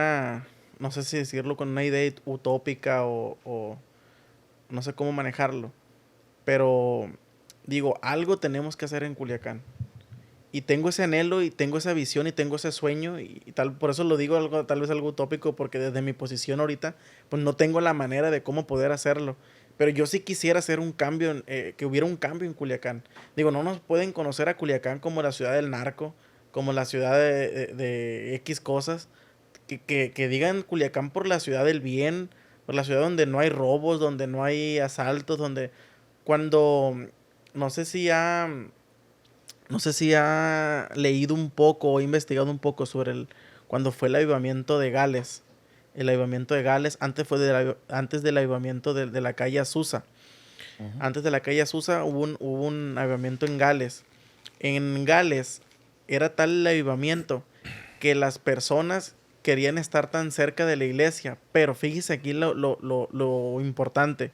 no sé si decirlo, con una idea utópica o no sé cómo manejarlo, pero digo, algo tenemos que hacer en Culiacán. Y tengo ese anhelo y tengo esa visión y tengo ese sueño y tal, por eso lo digo tal vez algo utópico, porque desde mi posición ahorita, pues no tengo la manera de cómo poder hacerlo. Pero yo sí quisiera hacer un cambio, que hubiera un cambio en Culiacán. Digo, no nos pueden conocer a Culiacán como la ciudad del narco, como la ciudad de X cosas. Que digan Culiacán por la ciudad del bien, por la ciudad donde no hay robos, donde no hay asaltos, donde cuando, no sé si ha no sé si ha leído un poco o investigado un poco sobre cuando fue el avivamiento de Gales. El avivamiento de Gales antes del avivamiento de la calle Azusa. Uh-huh. Antes de la calle Azusa hubo un avivamiento en Gales. En Gales era tal el avivamiento que las personas querían estar tan cerca de la iglesia. Pero fíjese aquí lo importante,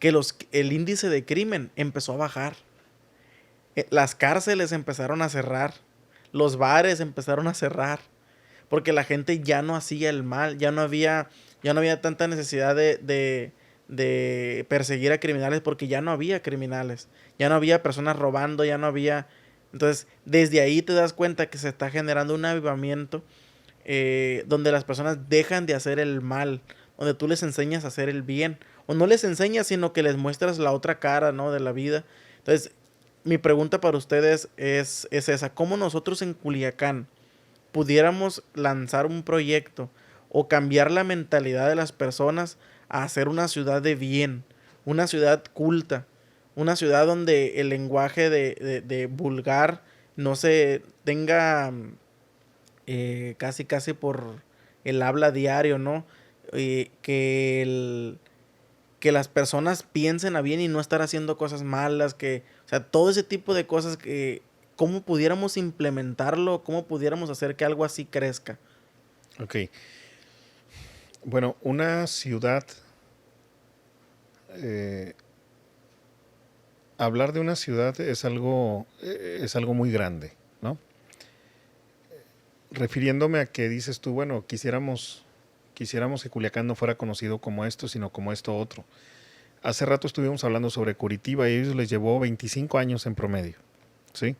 que el índice de crimen empezó a bajar. Las cárceles empezaron a cerrar, los bares empezaron a cerrar, porque la gente ya no hacía el mal, ya no había tanta necesidad de perseguir a criminales, porque ya no había criminales, ya no había personas robando, ya no había... Entonces, desde ahí te das cuenta que se está generando un avivamiento, donde las personas dejan de hacer el mal, donde tú les enseñas a hacer el bien, o no les enseñas, sino que les muestras la otra cara, ¿no?, de la vida. Entonces, mi pregunta para ustedes es esa: ¿cómo nosotros en Culiacán pudiéramos lanzar un proyecto o cambiar la mentalidad de las personas a hacer una ciudad de bien, una ciudad culta, una ciudad donde el lenguaje de vulgar no se tenga casi por el habla diario, ¿no? Que las personas piensen a bien y no estar haciendo cosas malas, o sea, todo ese tipo de cosas, cómo pudiéramos implementarlo, cómo pudiéramos hacer que algo así crezca. Ok. Bueno, una ciudad, hablar de una ciudad es algo muy grande, ¿no? Refiriéndome a que dices tú, bueno, quisiéramos quisiéramos que Culiacán no fuera conocido como esto, sino como esto otro. Hace rato estuvimos hablando sobre Curitiba y a ellos les llevó 25 años en promedio, ¿sí?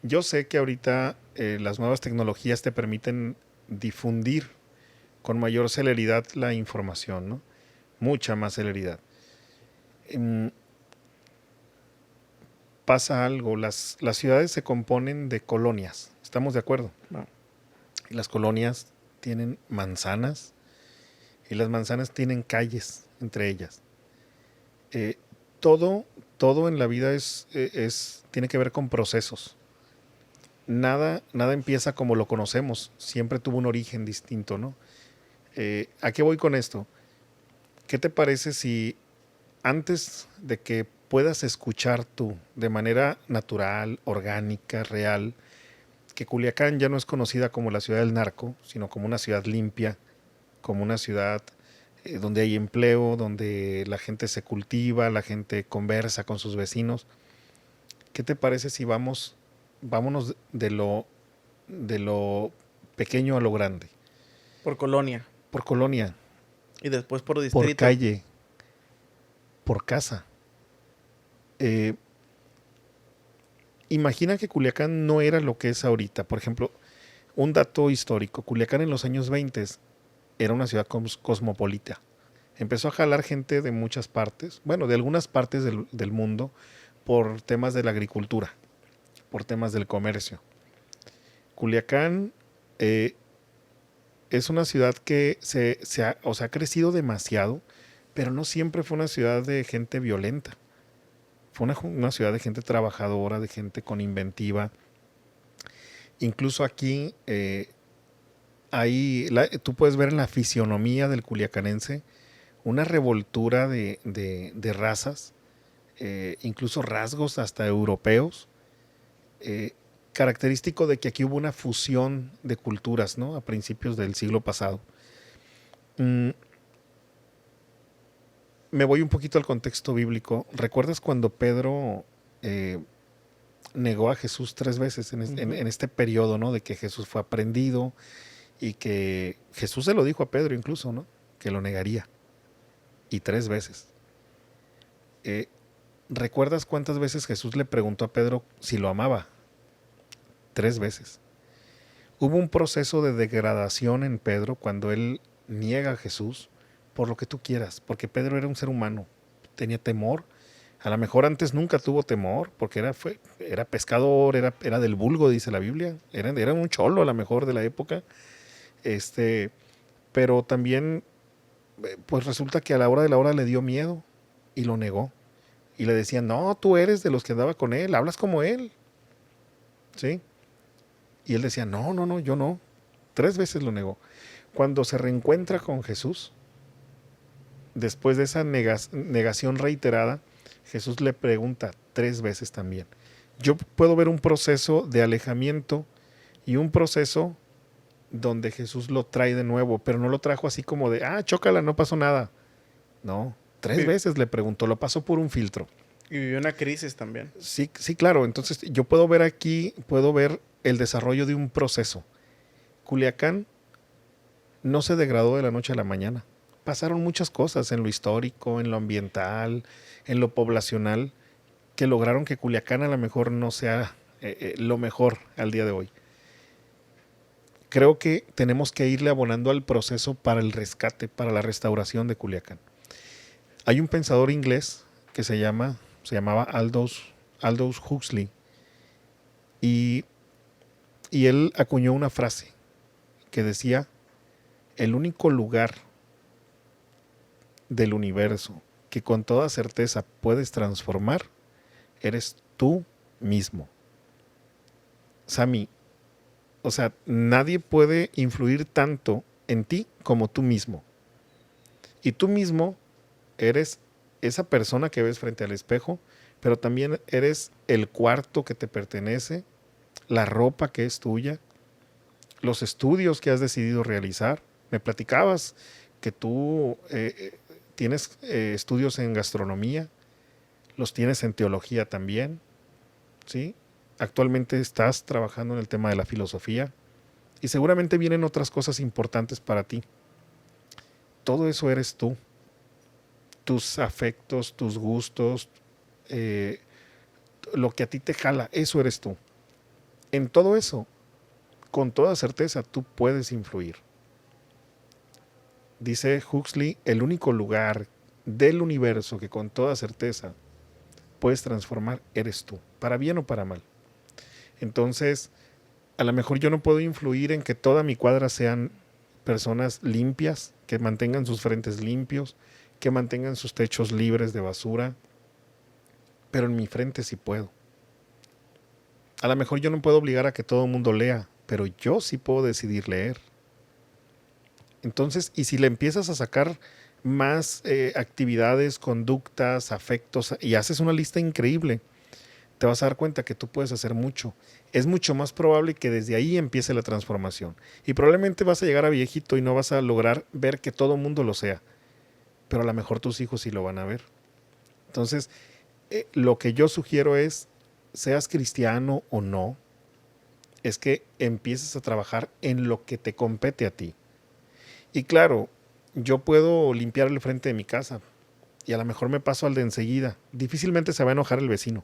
Yo sé que ahorita las nuevas tecnologías te permiten difundir con mayor celeridad la información, ¿no? Mucha más celeridad. Pasa algo, las ciudades se componen de colonias, ¿estamos de acuerdo? No. Y las colonias tienen manzanas y las manzanas tienen calles entre ellas. Eh, todo, todo en la vida tiene que ver con procesos. Nada empieza como lo conocemos, siempre tuvo un origen distinto, ¿no? ¿A qué voy con esto? ¿Qué te parece si antes de que puedas escuchar tú de manera natural, orgánica, real, que Culiacán ya no es conocida como la ciudad del narco, sino como una ciudad limpia, como una ciudad donde hay empleo, donde la gente se cultiva, la gente conversa con sus vecinos? ¿Qué te parece si vámonos de lo pequeño a lo grande? Por colonia. Por colonia, Y después por por distrito. calle, por casa. Imagina que Culiacán no era lo que es ahorita. Por ejemplo, un dato histórico, Culiacán en los años 20 era una ciudad cosmopolita. Empezó a jalar gente de muchas partes, bueno, de algunas partes del mundo, por temas de la agricultura, por temas del comercio. Culiacán es una ciudad que ha crecido demasiado, pero no siempre fue una ciudad de gente violenta. Fue una ciudad de gente trabajadora, de gente con inventiva. Incluso aquí tú puedes ver en la fisionomía del culiacanense una revoltura de razas, incluso rasgos hasta europeos, característico de que aquí hubo una fusión de culturas, ¿no? A principios del siglo pasado. Me voy un poquito al contexto bíblico. ¿Recuerdas cuando Pedro negó a Jesús 3 veces en este periodo, ¿no? De que Jesús fue aprendido y que Jesús se lo dijo a Pedro incluso, ¿no? Que lo negaría. Y 3 veces. ¿Recuerdas cuántas veces Jesús le preguntó a Pedro si lo amaba? 3 veces. Hubo un proceso de degradación en Pedro cuando él niega a Jesús por lo que tú quieras, porque Pedro era un ser humano, tenía temor. A lo mejor antes nunca tuvo temor, porque era pescador, era del vulgo, dice la Biblia, era un cholo a lo mejor de la época. Pero también, pues resulta que a la hora de la hora le dio miedo y lo negó. Y le decían, no, tú eres de los que andaba con él, hablas como él. ¿Sí? Y él decía, no, yo no. 3 veces lo negó. Cuando se reencuentra con Jesús, después de esa negación reiterada, Jesús le pregunta 3 veces también. Yo puedo ver un proceso de alejamiento y un proceso donde Jesús lo trae de nuevo, pero no lo trajo así como de, chócala, no pasó nada. No, 3 veces le preguntó, lo pasó por un filtro. Y vivió una crisis también. Sí, claro. Entonces yo puedo ver el desarrollo de un proceso. Culiacán no se degradó de la noche a la mañana. Pasaron muchas cosas en lo histórico, en lo ambiental, en lo poblacional, que lograron que Culiacán a lo mejor no sea lo mejor al día de hoy. Creo que tenemos que irle abonando al proceso para el rescate, para la restauración de Culiacán. Hay un pensador inglés que se llamaba Aldous Huxley, y él acuñó una frase que decía: el único lugar del universo que con toda certeza puedes transformar eres tú mismo. Sammy, o sea, nadie puede influir tanto en ti como tú mismo. Y tú mismo eres esa persona que ves frente al espejo, pero también eres el cuarto que te pertenece, la ropa que es tuya, los estudios que has decidido realizar. Me platicabas que tú tienes estudios en gastronomía, los tienes en teología también, ¿sí? Actualmente estás trabajando en el tema de la filosofía y seguramente vienen otras cosas importantes para ti. todo eso eres tú. Tus afectos, tus gustos, lo que a ti te jala, eso eres tú. En todo eso, con toda certeza, tú puedes influir. Dice Huxley, el único lugar del universo que con toda certeza puedes transformar eres tú, para bien o para mal. Entonces, a lo mejor yo no puedo influir en que toda mi cuadra sean personas limpias, que mantengan sus frentes limpios, que mantengan sus techos libres de basura, pero en mi frente sí puedo. A lo mejor yo no puedo obligar a que todo el mundo lea, pero yo sí puedo decidir leer. Entonces, y si le empiezas a sacar más actividades, conductas, afectos, y haces una lista increíble, te vas a dar cuenta que tú puedes hacer mucho. Es mucho más probable que desde ahí empiece la transformación. Y probablemente vas a llegar a viejito y no vas a lograr ver que todo el mundo lo sea. Pero a lo mejor tus hijos sí lo van a ver. Entonces, lo que yo sugiero es, seas cristiano o no, es que empieces a trabajar en lo que te compete a ti. Y claro, yo puedo limpiar el frente de mi casa y a lo mejor me paso al de enseguida. Difícilmente se va a enojar el vecino.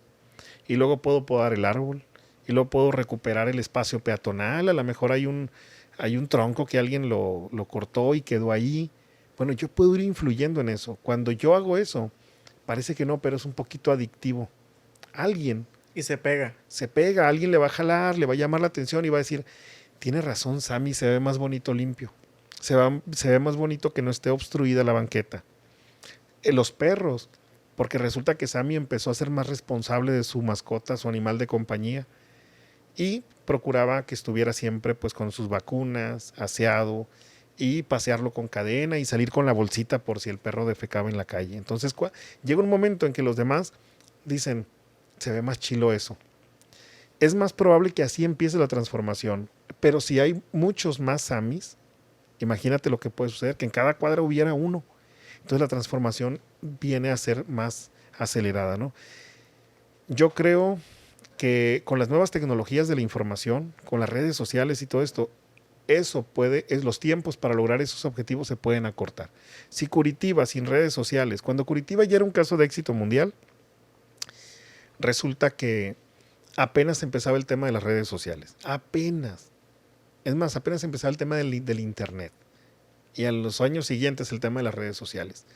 Y luego puedo podar el árbol y luego puedo recuperar el espacio peatonal. A lo mejor hay un tronco que alguien lo cortó y quedó ahí. Bueno, yo puedo ir influyendo en eso. Cuando yo hago eso, parece que no, pero es un poquito adictivo. Alguien Y se pega. alguien le va a jalar, le va a llamar la atención y va a decir, tiene razón Sammy, se ve más bonito limpio. Se ve más bonito que no esté obstruida la banqueta. Los perros, porque resulta que Sammy empezó a ser más responsable de su mascota, su animal de compañía, y procuraba que estuviera siempre pues con sus vacunas, aseado, y pasearlo con cadena y salir con la bolsita por si el perro defecaba en la calle. Entonces llega un momento en que los demás dicen, se ve más chilo eso. Es más probable que así empiece la transformación, pero si hay muchos más Sammys, imagínate lo que puede suceder, que en cada cuadra hubiera uno. Entonces la transformación viene a ser más acelerada, ¿no? Yo creo que con las nuevas tecnologías de la información, con las redes sociales y todo esto, los tiempos para lograr esos objetivos se pueden acortar. Si Curitiba sin redes sociales, cuando Curitiba ya era un caso de éxito mundial, resulta que apenas empezaba el tema de las redes sociales. Apenas. Es más, apenas empezaba el tema del internet. Y en los años siguientes el tema de las redes sociales.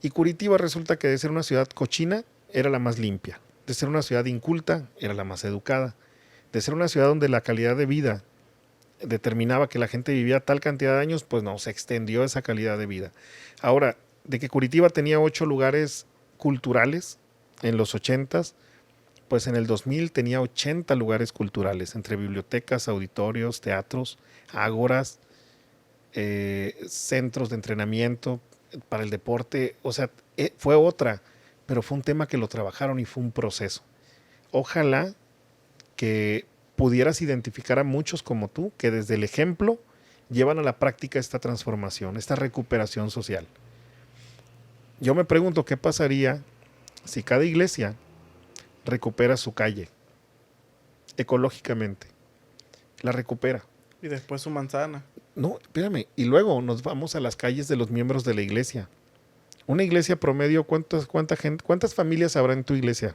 Y Curitiba resulta que de ser una ciudad cochina, era la más limpia. De ser una ciudad inculta, era la más educada. De ser una ciudad donde la calidad de vida determinaba que la gente vivía tal cantidad de años, pues no, se extendió esa calidad de vida. Ahora, de que Curitiba tenía 8 lugares culturales en los 80s, pues en el 2000 tenía 80 lugares culturales, entre bibliotecas, auditorios, teatros, ágoras, centros de entrenamiento para el deporte. O sea, fue otra, pero fue un tema que lo trabajaron y fue un proceso. Ojalá que pudieras identificar a muchos como tú, que desde el ejemplo llevan a la práctica esta transformación, esta recuperación social. Yo me pregunto qué pasaría si cada iglesia recupera su calle ecológicamente, la recupera. Y después su manzana. No, espérame, y luego nos vamos a las calles de los miembros de la iglesia. Una iglesia promedio, ¿cuántas familias habrá en tu iglesia?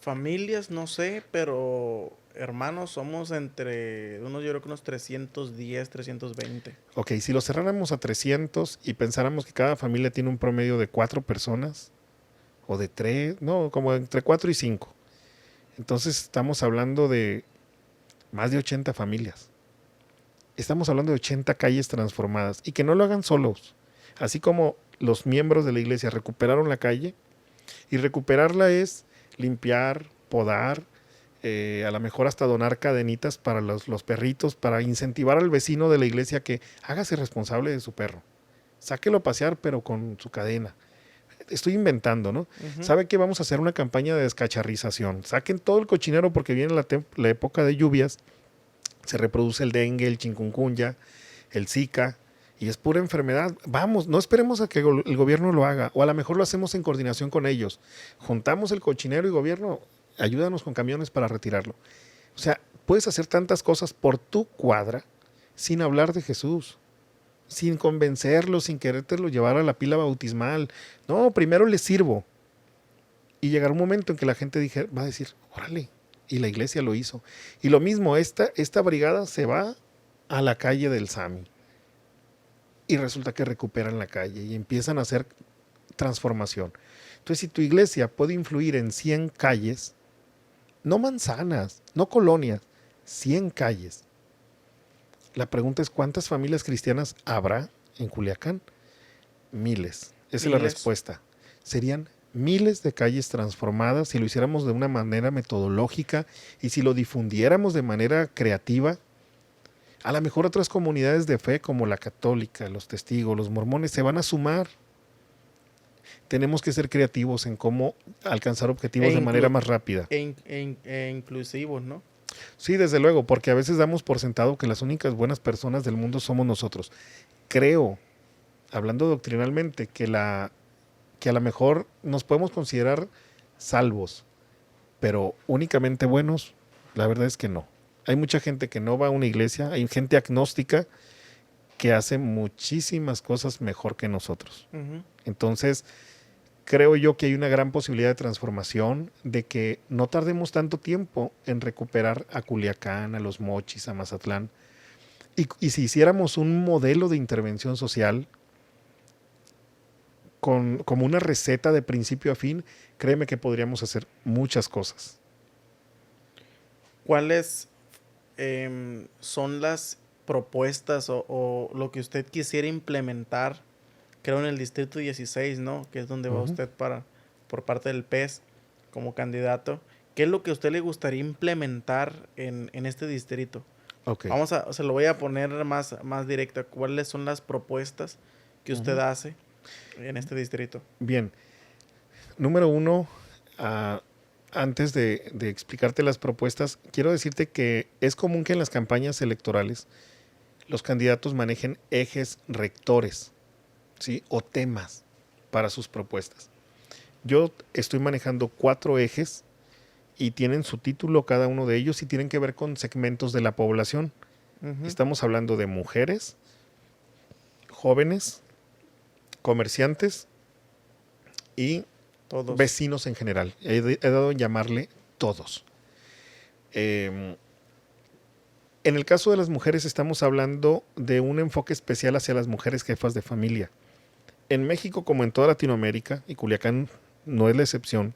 Familias, no sé, pero hermanos somos entre yo creo que unos 310, 320. Ok, si lo cerráramos a 300 y pensáramos que cada familia tiene un promedio de 4 personas, o de 3, no, como entre 4 y 5. Entonces estamos hablando de más de 80 familias. Estamos hablando de 80 calles transformadas y que no lo hagan solos. Así como los miembros de la iglesia recuperaron la calle, y recuperarla es limpiar, podar, a lo mejor hasta donar cadenitas para los perritos, para incentivar al vecino de la iglesia que hágase responsable de su perro. Sáquelo a pasear, pero con su cadena. Estoy inventando, ¿no? ¿Sabe que vamos a hacer una campaña de descacharrización? Saquen todo el cochinero porque viene la época de lluvias, se reproduce el dengue, el chikungunya, el zika, y es pura enfermedad. Vamos, no esperemos a que el gobierno lo haga, o a lo mejor lo hacemos en coordinación con ellos. Juntamos el cochinero y gobierno, ayúdanos con camiones para retirarlo. O sea, puedes hacer tantas cosas por tu cuadra sin hablar de Jesús. sin convencerlo, sin querértelo llevar a la pila bautismal. No, primero le sirvo. Y llegará un momento en que la gente va a decir, órale, y la iglesia lo hizo. Y lo mismo, esta brigada se va a la calle del Sami. Y resulta que recuperan la calle y empiezan a hacer transformación. Entonces, si tu iglesia puede influir en 100 calles, no manzanas, no colonias, 100 calles. La pregunta es, ¿cuántas familias cristianas habrá en Culiacán? Miles. Esa es la respuesta. Serían miles de calles transformadas si lo hiciéramos de una manera metodológica y si lo difundiéramos de manera creativa. A lo mejor otras comunidades de fe como la católica, los testigos, los mormones se van a sumar. Tenemos que ser creativos en cómo alcanzar objetivos de manera más rápida. Inclusivos, ¿no? Sí, desde luego, porque a veces damos por sentado que las únicas buenas personas del mundo somos nosotros. Creo, hablando doctrinalmente, que a lo mejor nos podemos considerar salvos, pero únicamente buenos, la verdad es que no. Hay mucha gente que no va a una iglesia, hay gente agnóstica que hace muchísimas cosas mejor que nosotros. Uh-huh. Entonces, creo yo que hay una gran posibilidad de transformación, de que no tardemos tanto tiempo en recuperar a Culiacán, a Los Mochis, a Mazatlán. Y si hiciéramos un modelo de intervención social como una receta de principio a fin, créeme que podríamos hacer muchas cosas. ¿Cuáles son las propuestas o lo que usted quisiera implementar, creo, en el distrito 16, ¿no? Que es donde va usted por parte del PES como candidato? ¿Qué es lo que a usted le gustaría implementar en este distrito? Okay. Se lo voy a poner más directo. ¿Cuáles son las propuestas que usted hace en este distrito? Bien. Número uno, antes de explicarte las propuestas, quiero decirte que es común que en las campañas electorales los candidatos manejen ejes rectores, ¿sí? O temas para sus propuestas. Yo estoy manejando 4 ejes y tienen su título cada uno de ellos y tienen que ver con segmentos de la población. Uh-huh. Estamos hablando de mujeres, jóvenes, comerciantes y todos. Vecinos en general. He dado en llamarle todos. En el caso de las mujeres estamos hablando de un enfoque especial hacia las mujeres jefas de familia. En México, como en toda Latinoamérica, y Culiacán no es la excepción,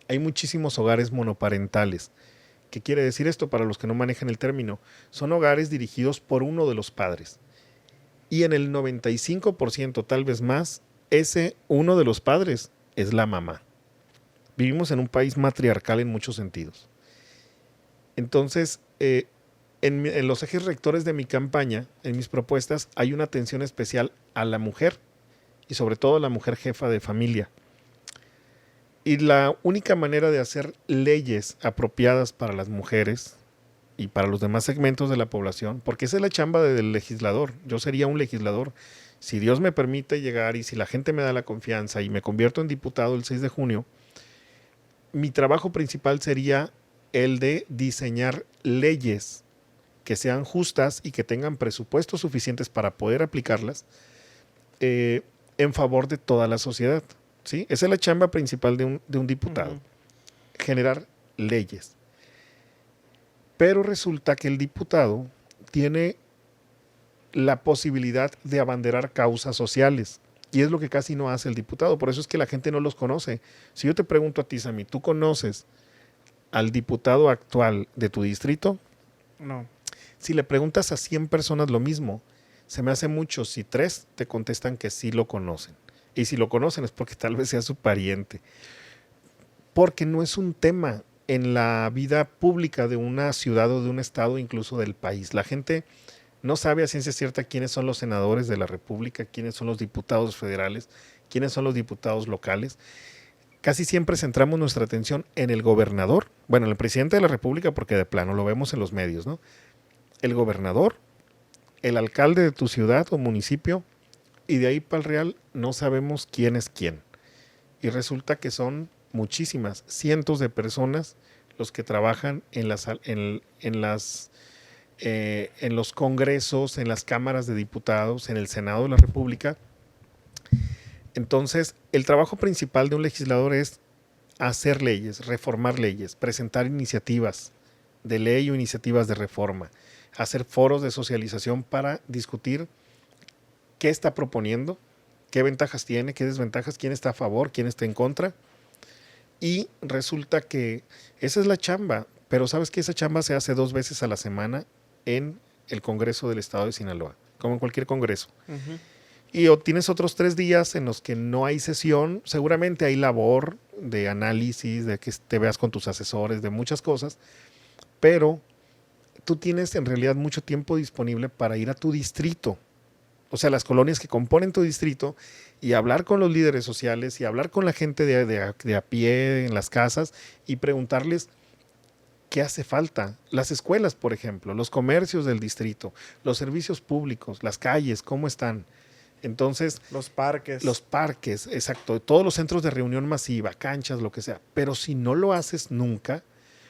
hay muchísimos hogares monoparentales. ¿Qué quiere decir esto para los que no manejan el término? Son hogares dirigidos por uno de los padres. Y en el 95%, tal vez más, ese uno de los padres es la mamá. Vivimos en un país matriarcal en muchos sentidos. Entonces, en los ejes rectores de mi campaña, en mis propuestas, hay una atención especial a la mujer y sobre todo a la mujer jefa de familia. Y la única manera de hacer leyes apropiadas para las mujeres y para los demás segmentos de la población, porque esa es la chamba del legislador. Yo sería un legislador. Si Dios me permite llegar y si la gente me da la confianza y me convierto en diputado el 6 de junio, mi trabajo principal sería el de diseñar leyes que sean justas y que tengan presupuestos suficientes para poder aplicarlas en favor de toda la sociedad. ¿Sí? Esa es la chamba principal de un diputado. Uh-huh. Generar leyes. Pero resulta que el diputado tiene la posibilidad de abanderar causas sociales. Y es lo que casi no hace el diputado. Por eso es que la gente no los conoce. Si yo te pregunto a ti, Sammy, ¿tú conoces al diputado actual de tu distrito? No. Si le preguntas a 100 personas lo mismo, se me hace mucho si 3 te contestan que sí lo conocen. Y si lo conocen es porque tal vez sea su pariente. Porque no es un tema en la vida pública de una ciudad o de un estado, incluso del país. La gente no sabe a ciencia cierta quiénes son los senadores de la República, quiénes son los diputados federales, quiénes son los diputados locales. Casi siempre centramos nuestra atención en el gobernador, bueno, en el presidente de la República, porque de plano lo vemos en los medios, ¿no? El gobernador, el alcalde de tu ciudad o municipio, y de ahí para el real no sabemos quién es quién. Y resulta que son muchísimas, cientos de personas los que trabajan en en los congresos, en las cámaras de diputados, en el Senado de la República. Entonces, el trabajo principal de un legislador es hacer leyes, reformar leyes, presentar iniciativas de ley o iniciativas de reforma, hacer foros de socialización para discutir qué está proponiendo, qué ventajas tiene, qué desventajas, quién está a favor, quién está en contra. Y resulta que esa es la chamba, pero sabes que esa chamba se hace 2 veces a la semana en el Congreso del Estado de Sinaloa, como en cualquier congreso. Y tienes otros 3 días en los que no hay sesión, seguramente hay labor de análisis, de que te veas con tus asesores, de muchas cosas, pero tú tienes en realidad mucho tiempo disponible para ir a tu distrito, o sea, las colonias que componen tu distrito, y hablar con los líderes sociales y hablar con la gente de a pie en las casas y preguntarles qué hace falta. Las escuelas, por ejemplo, los comercios del distrito, los servicios públicos, las calles, ¿cómo están? Entonces, los parques, exacto, todos los centros de reunión masiva, canchas, lo que sea. Pero si no lo haces nunca,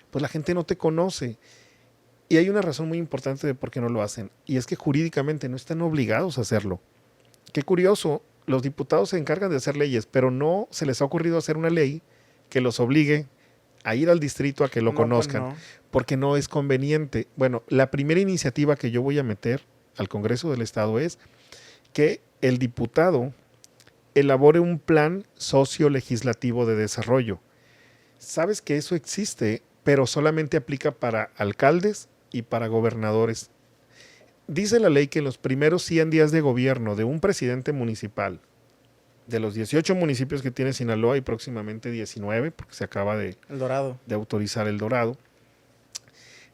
pues la gente no te conoce. Y hay una razón muy importante de por qué no lo hacen, y es que jurídicamente no están obligados a hacerlo. Qué curioso, los diputados se encargan de hacer leyes, pero no se les ha ocurrido hacer una ley que los obligue a ir al distrito a que lo conozcan, porque no es conveniente. Bueno, la primera iniciativa que yo voy a meter al Congreso del Estado es que el diputado elabore un plan socio-legislativo de desarrollo. Sabes que eso existe, pero solamente aplica para alcaldes y para gobernadores. Dice la ley que en los primeros 100 días de gobierno de un presidente municipal, de los 18 municipios que tiene Sinaloa y próximamente 19, porque se acaba de autorizar El Dorado,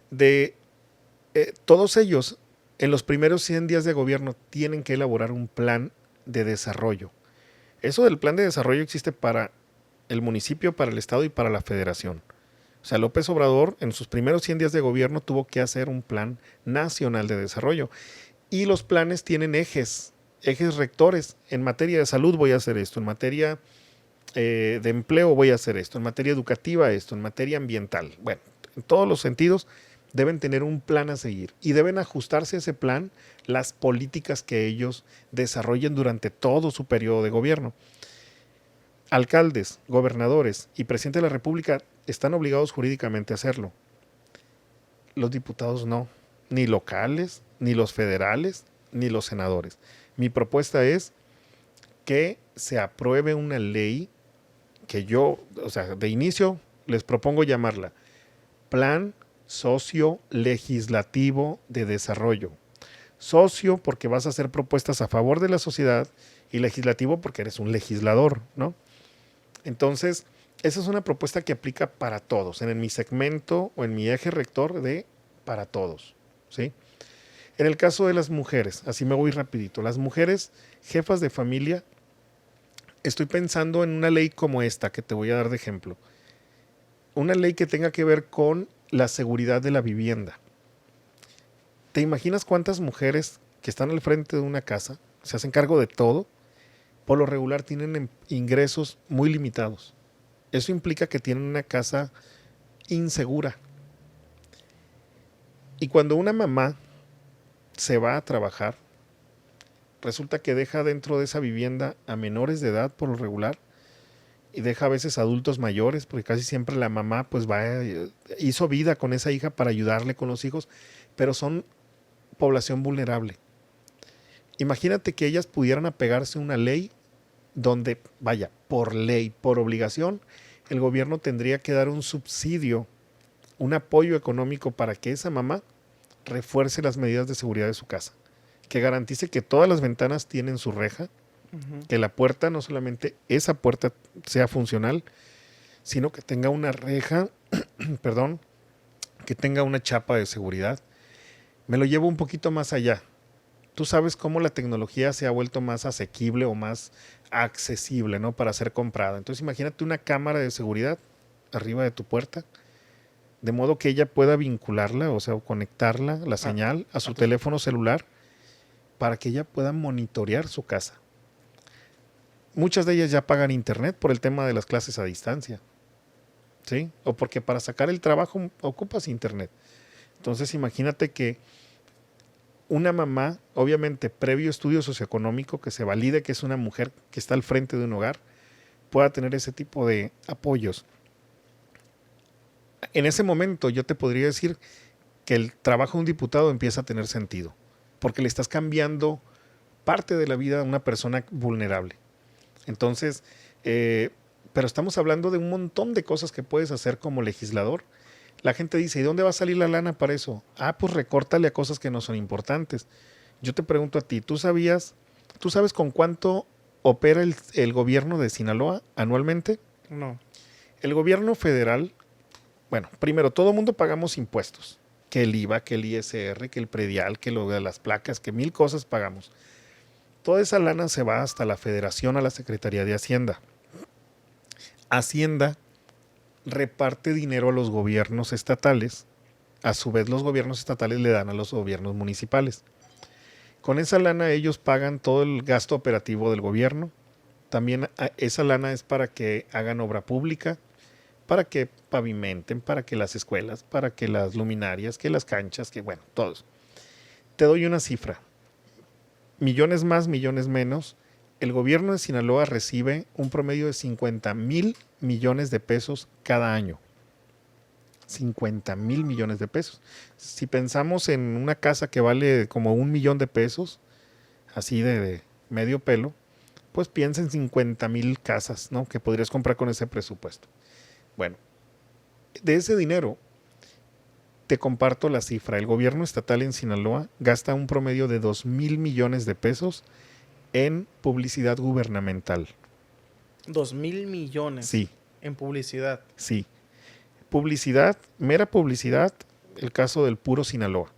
de todos ellos, en los primeros 100 días de gobierno tienen que elaborar un plan de desarrollo. Eso del plan de desarrollo existe para el municipio, para el estado y para la federación. O sea, López Obrador en sus primeros 100 días de gobierno tuvo que hacer un plan nacional de desarrollo. Y los planes tienen ejes rectores. En materia de salud voy a hacer esto, en materia de empleo voy a hacer esto, en materia educativa esto, en materia ambiental. Bueno, en todos los sentidos deben tener un plan a seguir y deben ajustarse a ese plan las políticas que ellos desarrollen durante todo su periodo de gobierno. Alcaldes, gobernadores y presidente de la República están obligados jurídicamente a hacerlo. Los diputados no, ni locales, ni los federales, ni los senadores. Mi propuesta es que se apruebe una ley que yo, o sea, de inicio les propongo llamarla Plan Socio Legislativo de Desarrollo. Socio porque vas a hacer propuestas a favor de la sociedad y legislativo porque eres un legislador, ¿no? Entonces, esa es una propuesta que aplica para todos, en mi segmento o en mi eje rector de para todos, ¿sí? En el caso de las mujeres, así me voy rapidito, las mujeres jefas de familia, estoy pensando en una ley como esta que te voy a dar de ejemplo. Una ley que tenga que ver con la seguridad de la vivienda. ¿Te imaginas cuántas mujeres que están al frente de una casa se hacen cargo de todo? Por lo regular tienen ingresos muy limitados. Eso implica que tienen una casa insegura. Y cuando una mamá se va a trabajar, resulta que deja dentro de esa vivienda a menores de edad por lo regular y deja a veces adultos mayores, porque casi siempre la mamá pues hizo vida con esa hija para ayudarle con los hijos, pero son población vulnerable. Imagínate que ellas pudieran apegarse a una ley donde, vaya, por ley, por obligación, el gobierno tendría que dar un subsidio, un apoyo económico para que esa mamá refuerce las medidas de seguridad de su casa, que garantice que todas las ventanas tienen su reja, que la puerta, no solamente esa puerta sea funcional, sino que tenga una reja, perdón, que tenga una chapa de seguridad. Me lo llevo un poquito más allá. Tú sabes cómo la tecnología se ha vuelto más asequible o más accesible, ¿no? Para ser comprada. Entonces imagínate una cámara de seguridad arriba de tu puerta, de modo que ella pueda vincularla, o sea, conectarla, la señal, a su teléfono celular, para que ella pueda monitorear su casa. Muchas de ellas ya pagan internet por el tema de las clases a distancia, ¿sí? O porque para sacar el trabajo ocupas internet. Entonces imagínate que una mamá, obviamente previo estudio socioeconómico, que se valide que es una mujer que está al frente de un hogar, pueda tener ese tipo de apoyos. En ese momento yo te podría decir que el trabajo de un diputado empieza a tener sentido, porque le estás cambiando parte de la vida a una persona vulnerable. Entonces, pero estamos hablando de un montón de cosas que puedes hacer como legislador. La gente dice, ¿y dónde va a salir la lana para eso? Pues recórtale a cosas que no son importantes. Yo te pregunto a ti, ¿tú sabes con cuánto opera el gobierno de Sinaloa anualmente? No. El gobierno federal, bueno, primero, todo el mundo pagamos impuestos. Que el IVA, que el ISR, que el predial, que lo de las placas, que 1000 cosas pagamos. Toda esa lana se va hasta la Federación, a la Secretaría de Hacienda. Hacienda reparte dinero a los gobiernos estatales. A su vez, los gobiernos estatales le dan a los gobiernos municipales. Con esa lana ellos pagan todo el gasto operativo del gobierno. También esa lana es para que hagan obra pública, para que pavimenten, para que las escuelas, para que las luminarias, que las canchas, que bueno, todos. Te doy una cifra. Millones más, millones menos. El gobierno de Sinaloa recibe un promedio de 50,000 millones de pesos cada año. 50,000 millones de pesos. Si pensamos en una casa que vale como 1,000,000 de pesos, así de medio pelo, pues piensa en 50,000 casas, ¿no? Que podrías comprar con ese presupuesto. Bueno, de ese dinero, te comparto la cifra. El gobierno estatal en Sinaloa gasta un promedio de 2,000 millones de pesos en publicidad gubernamental. 2,000 millones. Sí. En publicidad. Sí. Publicidad, mera publicidad, el caso del puro Sinaloa,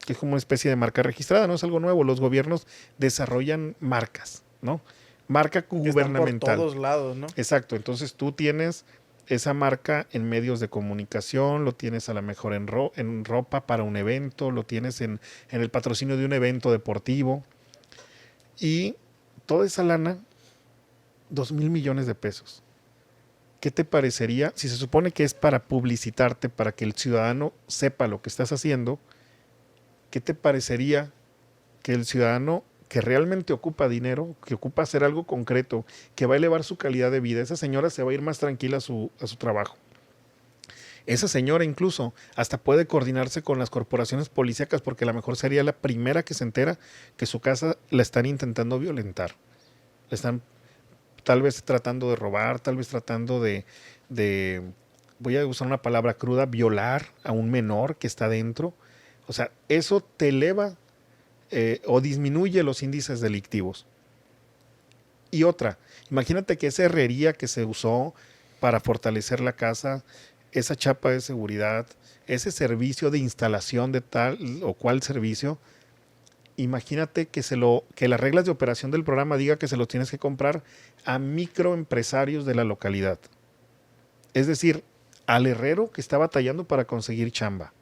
que es como una especie de marca registrada, no es algo nuevo. Los gobiernos desarrollan marcas, ¿no? Marca gubernamental. Por todos lados, ¿no? Exacto. Entonces tú tienes esa marca en medios de comunicación, lo tienes a lo mejor en ropa para un evento, lo tienes en el patrocinio de un evento deportivo. Y toda esa lana, 2,000 millones de pesos. ¿Qué te parecería si se supone que es para publicitarte, para que el ciudadano sepa lo que estás haciendo? ¿Qué te parecería que el ciudadano que realmente ocupa dinero, que ocupa hacer algo concreto, que va a elevar su calidad de vida, esa señora se va a ir más tranquila a su trabajo? Esa señora incluso hasta puede coordinarse con las corporaciones policíacas, porque a lo mejor sería la primera que se entera que su casa la están intentando violentar. La están tal vez tratando de robar, tal vez tratando de, voy a usar una palabra cruda, violar a un menor que está dentro. O sea, eso te eleva o disminuye los índices delictivos. Y otra, imagínate que esa herrería que se usó para fortalecer la casa, esa chapa de seguridad, ese servicio de instalación de tal o cual servicio, imagínate que las reglas de operación del programa diga que se lo tienes que comprar a microempresarios de la localidad. Es decir, al herrero que está batallando para conseguir chamba.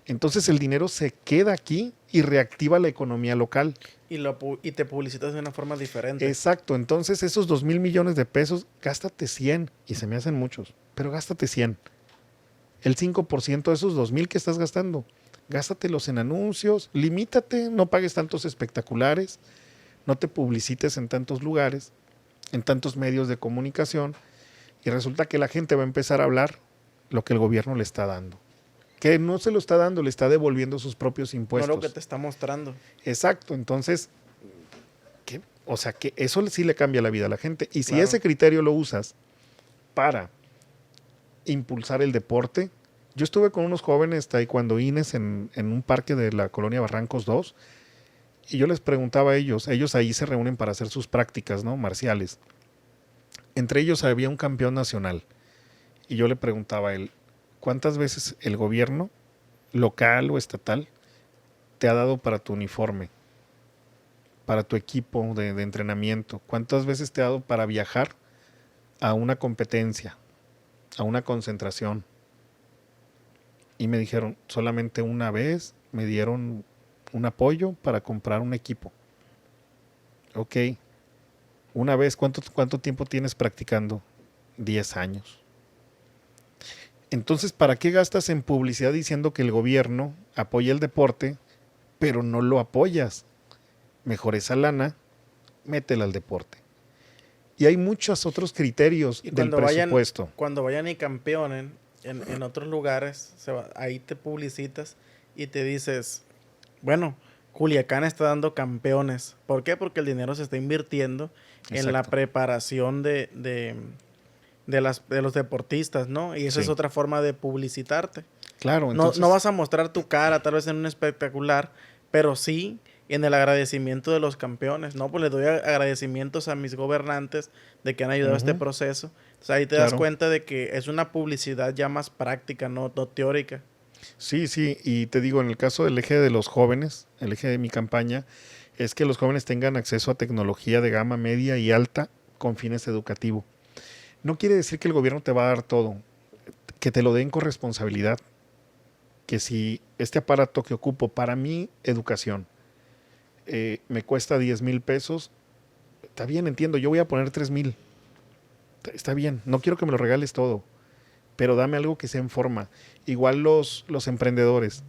Entonces el dinero se queda aquí y reactiva la economía local. Y te publicitas de una forma diferente. Exacto. Entonces esos 2,000 millones de pesos, gástate 100. Y se me hacen muchos, pero gástate 100. El 5% de esos 2,000 que estás gastando, gástatelos en anuncios, limítate, no pagues tantos espectaculares, no te publicites en tantos lugares, en tantos medios de comunicación, y resulta que la gente va a empezar a hablar lo que el gobierno le está dando. Que no se lo está dando, le está devolviendo sus propios impuestos. No lo que te está mostrando. Exacto, entonces, o sea, que eso sí le cambia la vida a la gente. Y si ese criterio lo usas para impulsar el deporte. Yo estuve con unos jóvenes taekwondoines en un parque de la colonia Barrancos 2 y yo les preguntaba a ellos ahí se reúnen para hacer sus prácticas, ¿no? Marciales. Entre ellos había un campeón nacional y yo le preguntaba a él, ¿cuántas veces el gobierno local o estatal te ha dado para tu uniforme, para tu equipo de entrenamiento? ¿Cuántas veces te ha dado para viajar a una competencia, a una concentración? Y me dijeron, solamente una vez me dieron un apoyo para comprar un equipo. Ok. Una vez, ¿cuánto tiempo tienes practicando? 10 años. Entonces, ¿para qué gastas en publicidad diciendo que el gobierno apoya el deporte pero no lo apoyas. Mejor esa lana, métela al deporte. Y hay muchos otros criterios Y del presupuesto. cuando vayan y campeonen en otros lugares, ahí te publicitas y te dices, bueno, Culiacán está dando campeones. ¿Por qué? Porque el dinero se está invirtiendo en la Exacto. preparación de los deportistas, ¿no? Y esa es Sí, otra forma de publicitarte. claro, No entonces, vas a mostrar tu cara tal vez en un espectacular, pero sí en el agradecimiento de los campeones, ¿no? Pues les doy agradecimientos a mis gobernantes de que han ayudado a este ujú, proceso. O sea, ahí te das claro. cuenta de que es una publicidad ya más práctica, no teórica. Sí, sí, y te digo, en el caso del eje de los jóvenes, el eje de mi campaña, es que los jóvenes tengan acceso a tecnología de gama media y alta con fines educativos. No quiere decir que el gobierno te va a dar todo, que te lo den con responsabilidad, que si este aparato que ocupo para mi educación me cuesta 10,000 pesos, está bien, entiendo, yo voy a poner 3,000, está bien, no quiero que me lo regales todo, pero dame algo que sea en forma. Igual los emprendedores.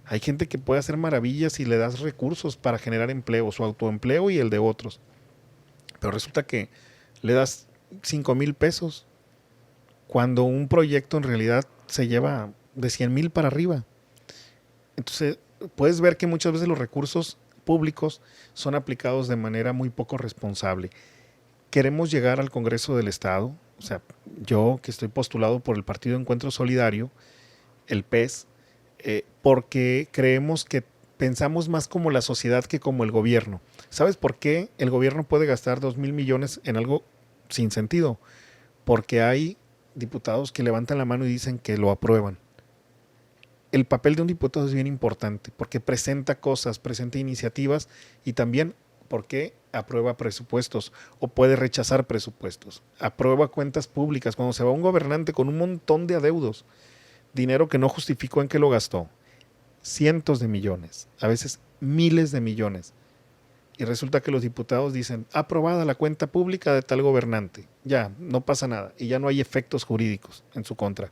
Hay gente que puede hacer maravillas si le das recursos para generar empleo, su autoempleo y el de otros. Pero resulta que le das 5,000 pesos cuando un proyecto en realidad se lleva de 100,000 para arriba. Entonces, puedes ver que muchas veces los recursos públicos son aplicados de manera muy poco responsable. Queremos llegar al Congreso del Estado, o sea, yo que estoy postulado por el Partido Encuentro Solidario, el PES, porque creemos que pensamos más como la sociedad que como el gobierno. ¿Sabes por qué el gobierno puede gastar 2,000 millones en algo sin sentido? Porque hay diputados que levantan la mano y dicen que lo aprueban. El papel de un diputado es bien importante porque presenta cosas, presenta iniciativas y también porque aprueba presupuestos o puede rechazar presupuestos. Aprueba cuentas públicas. Cuando se va un gobernante con un montón de adeudos, dinero que no justificó en qué lo gastó, cientos de millones, a veces miles de millones. Y resulta que los diputados dicen, aprobada la cuenta pública de tal gobernante. Ya, no pasa nada. Y ya no hay efectos jurídicos en su contra.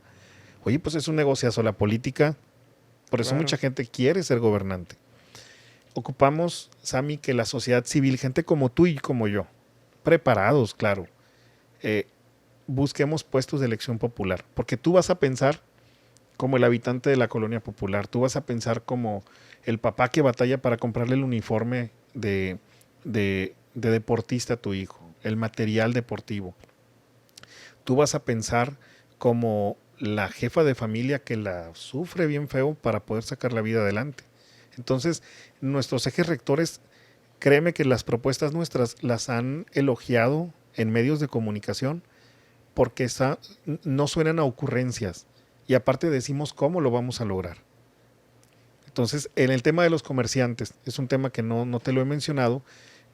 Oye, pues es un negociazo la política. Por eso Claro. mucha gente quiere ser gobernante. Ocupamos, Sammy, que la sociedad civil, gente como tú y como yo, preparados, claro, eh, busquemos puestos de elección popular. Porque tú vas a pensar como el habitante de la colonia popular. Tú vas a pensar como el papá que batalla para comprarle el uniforme de deportista a tu hijo, el material deportivo. Tú vas a pensar como la jefa de familia que la sufre bien feo para poder sacar la vida adelante. Entonces, nuestros ejes rectores, créeme que las propuestas nuestras las han elogiado en medios de comunicación porque no suenan a ocurrencias y aparte decimos cómo lo vamos a lograr. Entonces, en el tema de los comerciantes, es un tema que no te lo he mencionado,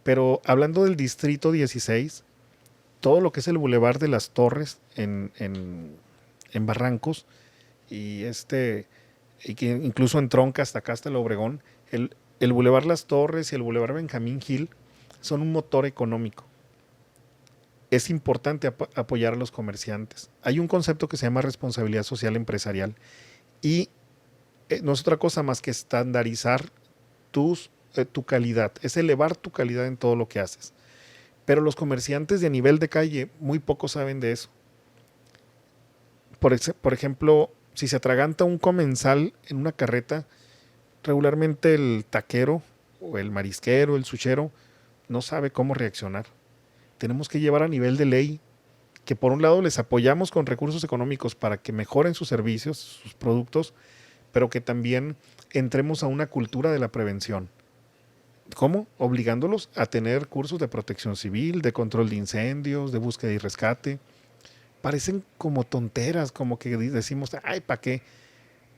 pero hablando del Distrito 16, todo lo que es el Boulevard de las Torres en Barrancos y y que incluso entronca hasta acá, hasta el Obregón, el Boulevard Las Torres y el Boulevard Benjamín Gil son un motor económico. Es importante apoyar a los comerciantes. Hay un concepto que se llama responsabilidad social empresarial y no es otra cosa más que estandarizar tu calidad, es elevar tu calidad en todo lo que haces. Pero los comerciantes de nivel de calle muy poco saben de eso. Por ejemplo, si se atraganta un comensal en una carreta, regularmente el taquero o el marisquero, el suchero, no sabe cómo reaccionar. Tenemos que llevar a nivel de ley que por un lado les apoyamos con recursos económicos para que mejoren sus servicios, sus productos, pero que también entremos a una cultura de la prevención. ¿Cómo? Obligándolos a tener cursos de protección civil, de control de incendios, de búsqueda y rescate. Parecen como tonteras, como que decimos, ay, ¿para qué?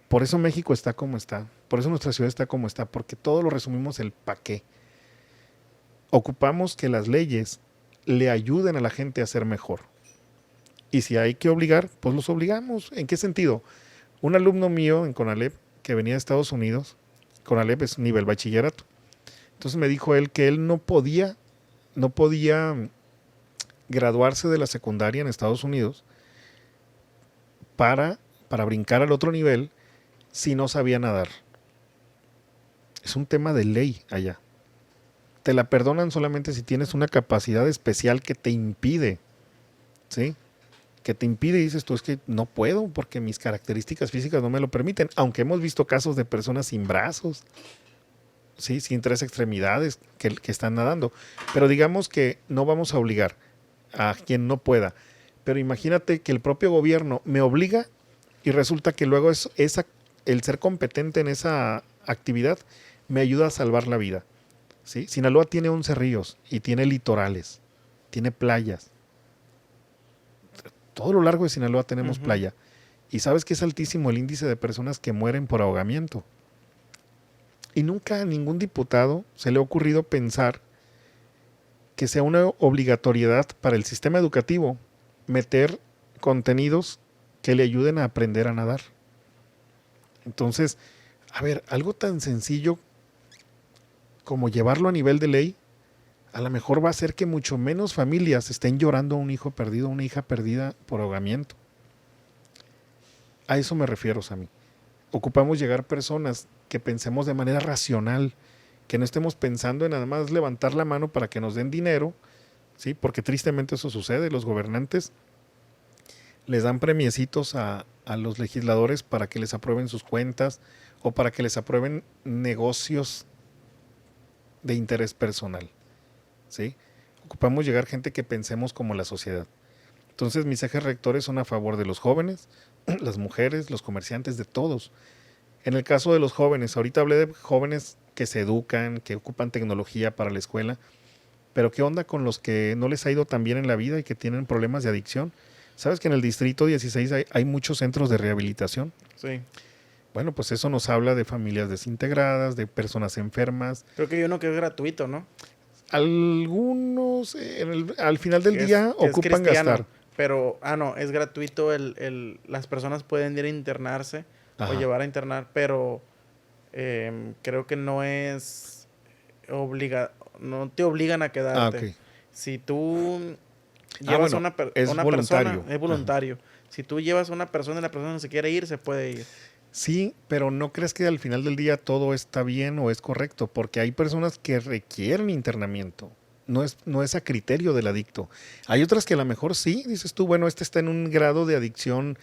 Por eso México está como está, por eso nuestra ciudad está como está, porque todo lo resumimos el ¿para qué? Ocupamos que las leyes le ayuden a la gente a ser mejor. Y si hay que obligar, pues los obligamos. ¿En qué sentido? Un alumno mío en CONALEP que venía de Estados Unidos, CONALEP es nivel bachillerato, entonces me dijo él que él no podía graduarse de la secundaria en Estados Unidos para brincar al otro nivel si no sabía nadar. es un tema de ley allá. Te la perdonan solamente si tienes una capacidad especial que te impide, ¿sí? Que te impide y dices tú, es que no puedo porque mis características físicas no me lo permiten. Aunque hemos visto casos de personas sin brazos, ¿sí? Sin 3 extremidades que están nadando. Pero digamos que no vamos a obligar a quien no pueda. Pero imagínate que el propio gobierno me obliga y resulta que luego el ser competente en esa actividad me ayuda a salvar la vida. ¿Sí? Sinaloa tiene 11 ríos y tiene litorales, tiene playas. Todo lo largo de Sinaloa tenemos playa. Y sabes que es altísimo el índice de personas que mueren por ahogamiento. Y nunca a ningún diputado se le ha ocurrido pensar que sea una obligatoriedad para el sistema educativo meter contenidos que le ayuden a aprender a nadar. Entonces, a ver, algo tan sencillo como llevarlo a nivel de ley, a lo mejor va a hacer que mucho menos familias estén llorando a un hijo perdido, una hija perdida por ahogamiento. A eso me refiero, Sammy. Ocupamos llegar personas que pensemos de manera racional, que no estemos pensando en nada más levantar la mano para que nos den dinero, ¿sí? Porque tristemente eso sucede. Los gobernantes les dan premiecitos a los legisladores para que les aprueben sus cuentas o para que les aprueben negocios de interés personal, ¿sí? Ocupamos llegar gente que pensemos como la sociedad. Entonces mis ejes rectores son a favor de los jóvenes, las mujeres, los comerciantes, de todos. En el caso de los jóvenes, ahorita hablé de jóvenes que se educan, que ocupan tecnología para la escuela, pero ¿qué onda con los que no les ha ido tan bien en la vida y que tienen problemas de adicción? ¿Sabes que en el Distrito 16 hay muchos centros de rehabilitación? Sí. Bueno, pues eso nos habla de familias desintegradas, de personas enfermas. Creo que hay uno que es gratuito, ¿no? Algunos al final del día ocupan gastar. Pero, no, es gratuito. Las personas pueden ir a internarse o llevar a internar, pero creo que no es no te obligan a quedarte. Okay. Si tú llevas a una persona, es voluntario. Si tú llevas a una persona y la persona no se quiere ir, se puede ir. Sí, pero ¿no crees que al final del día todo está bien o es correcto? Porque hay personas que requieren internamiento. No es a criterio del adicto. Hay otras que a lo mejor sí, dices tú, bueno, este está en un grado de adicción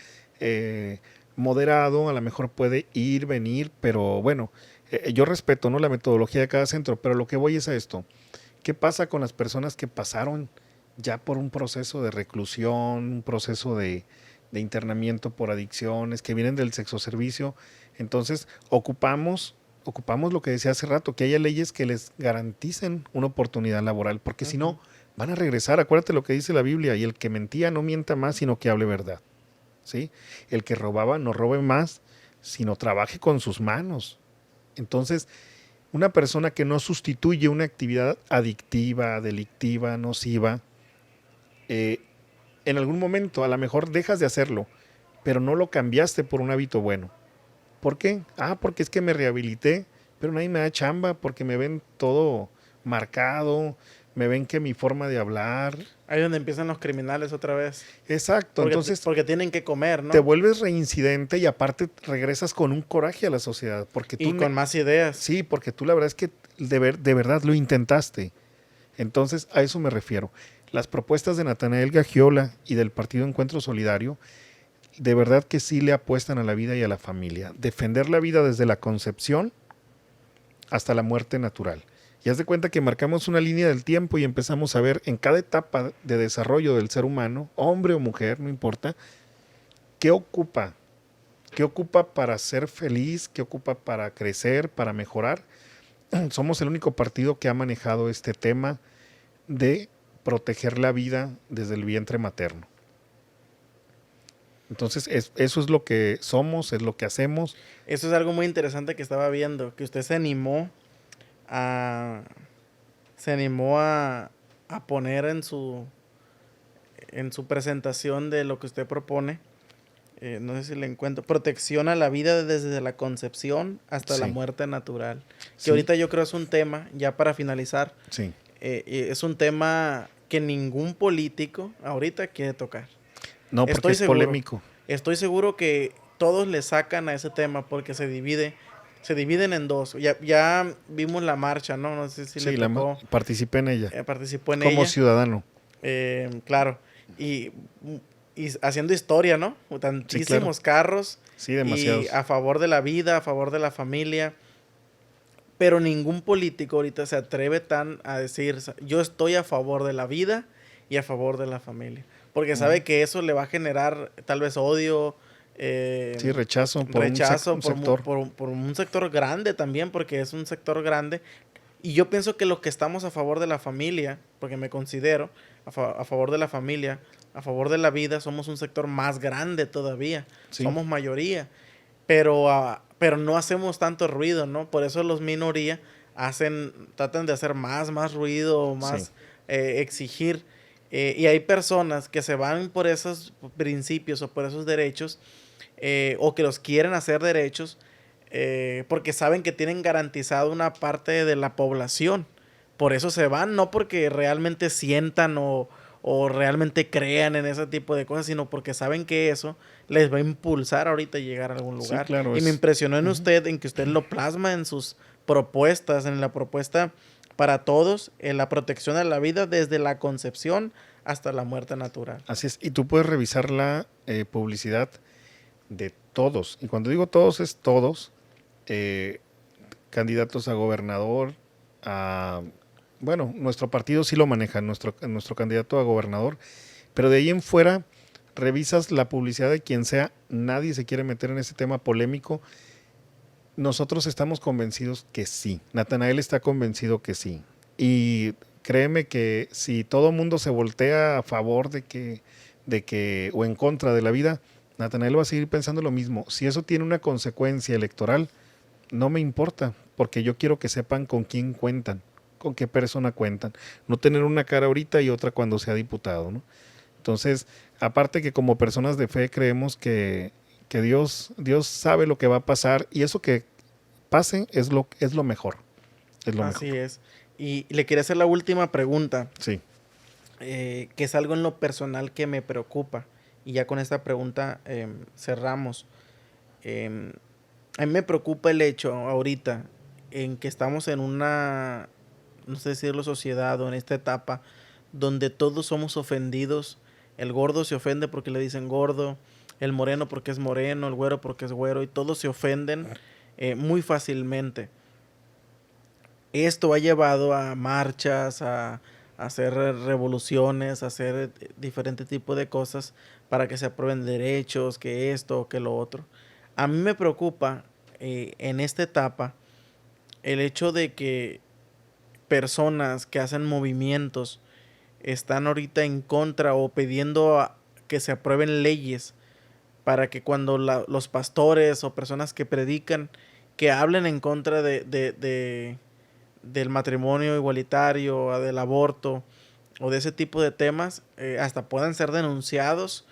moderado, a lo mejor puede ir, venir, pero bueno, yo respeto, ¿no?, la metodología de cada centro, pero lo que voy es a esto. ¿Qué pasa con las personas que pasaron ya por un proceso de reclusión, un proceso de internamiento por adicciones, que vienen del sexoservicio? Entonces, ocupamos lo que decía hace rato, que haya leyes que les garanticen una oportunidad laboral, porque si no, van a regresar. Acuérdate lo que dice la Biblia, y el que mentía no mienta más, sino que hable verdad, ¿sí? El que robaba no robe más, sino trabaje con sus manos. Entonces, una persona que no sustituye una actividad adictiva, delictiva, nociva, en algún momento a lo mejor dejas de hacerlo, pero no lo cambiaste por un hábito bueno. ¿Por qué? Porque es que me rehabilité, pero nadie me da chamba porque me ven todo marcado, me ven que mi forma de hablar. Ahí es donde empiezan los criminales otra vez. Exacto. Porque tienen que comer, ¿no? Te vuelves reincidente y aparte regresas con un coraje a la sociedad. Con más ideas. Sí, porque tú la verdad es que de verdad lo intentaste. Entonces, a eso me refiero. Las propuestas de Natanael Gagiola y del Partido Encuentro Solidario, de verdad que sí le apuestan a la vida y a la familia. Defender la vida desde la concepción hasta la muerte natural. Y haz de cuenta que marcamos una línea del tiempo y empezamos a ver en cada etapa de desarrollo del ser humano, hombre o mujer, no importa, qué ocupa para ser feliz, qué ocupa para crecer, para mejorar. Somos el único partido que ha manejado este tema de proteger la vida desde el vientre materno. Entonces, eso es lo que somos, es lo que hacemos. Eso es algo muy interesante que estaba viendo, que usted se animó a poner en su presentación de lo que usted propone. No sé si le encuentro. Protección a la vida desde la concepción hasta la muerte natural. Que ahorita yo creo es un tema, ya para finalizar, es un tema que ningún político ahorita quiere tocar. No, porque es polémico. Estoy seguro que todos le sacan a ese tema porque se divide se dividen en dos. Ya vimos la marcha, ¿no? No sé si le Sí, tocó, participé en ella participó en como ella. ciudadano. Claro. Y, y haciendo historia, ¿no? Sí, claro. Tantísimos carros Sí, y demasiados. a favor de la vida, a favor de la familia. Pero ningún político ahorita se atreve tan a decir, yo estoy a favor de la vida y a favor de la familia. Porque Ujú. sabe que eso le va a generar tal vez odio, Sí, rechazo por rechazo un sector. por un sector grande también, porque es un sector grande. Y yo pienso que los que estamos a favor de la familia, porque me considero a favor de la familia, a favor de la vida, somos un sector más grande todavía. Sí, Somos mayoría, pero no hacemos tanto ruido, ¿no? Por eso los minoría tratan de hacer más ruido, sí. más exigir. Y hay personas que se van por esos principios o por esos derechos, o que los quieren hacer derechos, porque saben que tienen garantizado una parte de la población. Por eso se van, no porque realmente sientan o realmente crean en ese tipo de cosas, sino porque saben que eso les va a impulsar ahorita a llegar a algún Sí, lugar. claro, Y me es. impresionó en Ujú. usted, en que usted lo plasma en sus propuestas, en la propuesta para todos, en la protección de la vida desde la concepción hasta la muerte natural. Así es. Y tú puedes revisar la publicidad de todos. Y cuando digo todos, es todos. eh, Candidatos a gobernador, a... Bueno, nuestro partido sí lo maneja, nuestro candidato a gobernador, pero de ahí en fuera revisas la publicidad de quien sea, nadie se quiere meter en ese tema polémico. Nosotros estamos convencidos que sí, Natanael está convencido que sí. Y créeme que si todo mundo se voltea a favor o en contra de la vida, Natanael va a seguir pensando lo mismo. Si eso tiene una consecuencia electoral, no me importa, porque yo quiero que sepan con quién cuentan, con qué persona cuentan. No tener una cara ahorita y otra cuando sea diputado, ¿no? Entonces, aparte que como personas de fe creemos que Dios sabe lo que va a pasar y eso que pase es lo mejor. Es lo mejor. Así es. Y le quería hacer la última pregunta, Sí, que es algo en lo personal que me preocupa. Y ya con esta pregunta cerramos. Em, a mí me preocupa el hecho ahorita en que estamos en una, no sé decirlo, sociedad o en esta etapa donde todos somos ofendidos. El gordo se ofende porque le dicen gordo, el moreno porque es moreno, el güero porque es güero, y todos se ofenden muy fácilmente. Esto ha llevado a marchas, a hacer revoluciones, a hacer diferentes tipos de cosas para que se aprueben derechos, que esto, que lo otro. A mí me preocupa en esta etapa el hecho de que personas que hacen movimientos están ahorita en contra o pidiendo que se aprueben leyes para que cuando los pastores o personas que predican que hablen en contra del matrimonio igualitario, del aborto o de ese tipo de temas, hasta puedan ser denunciados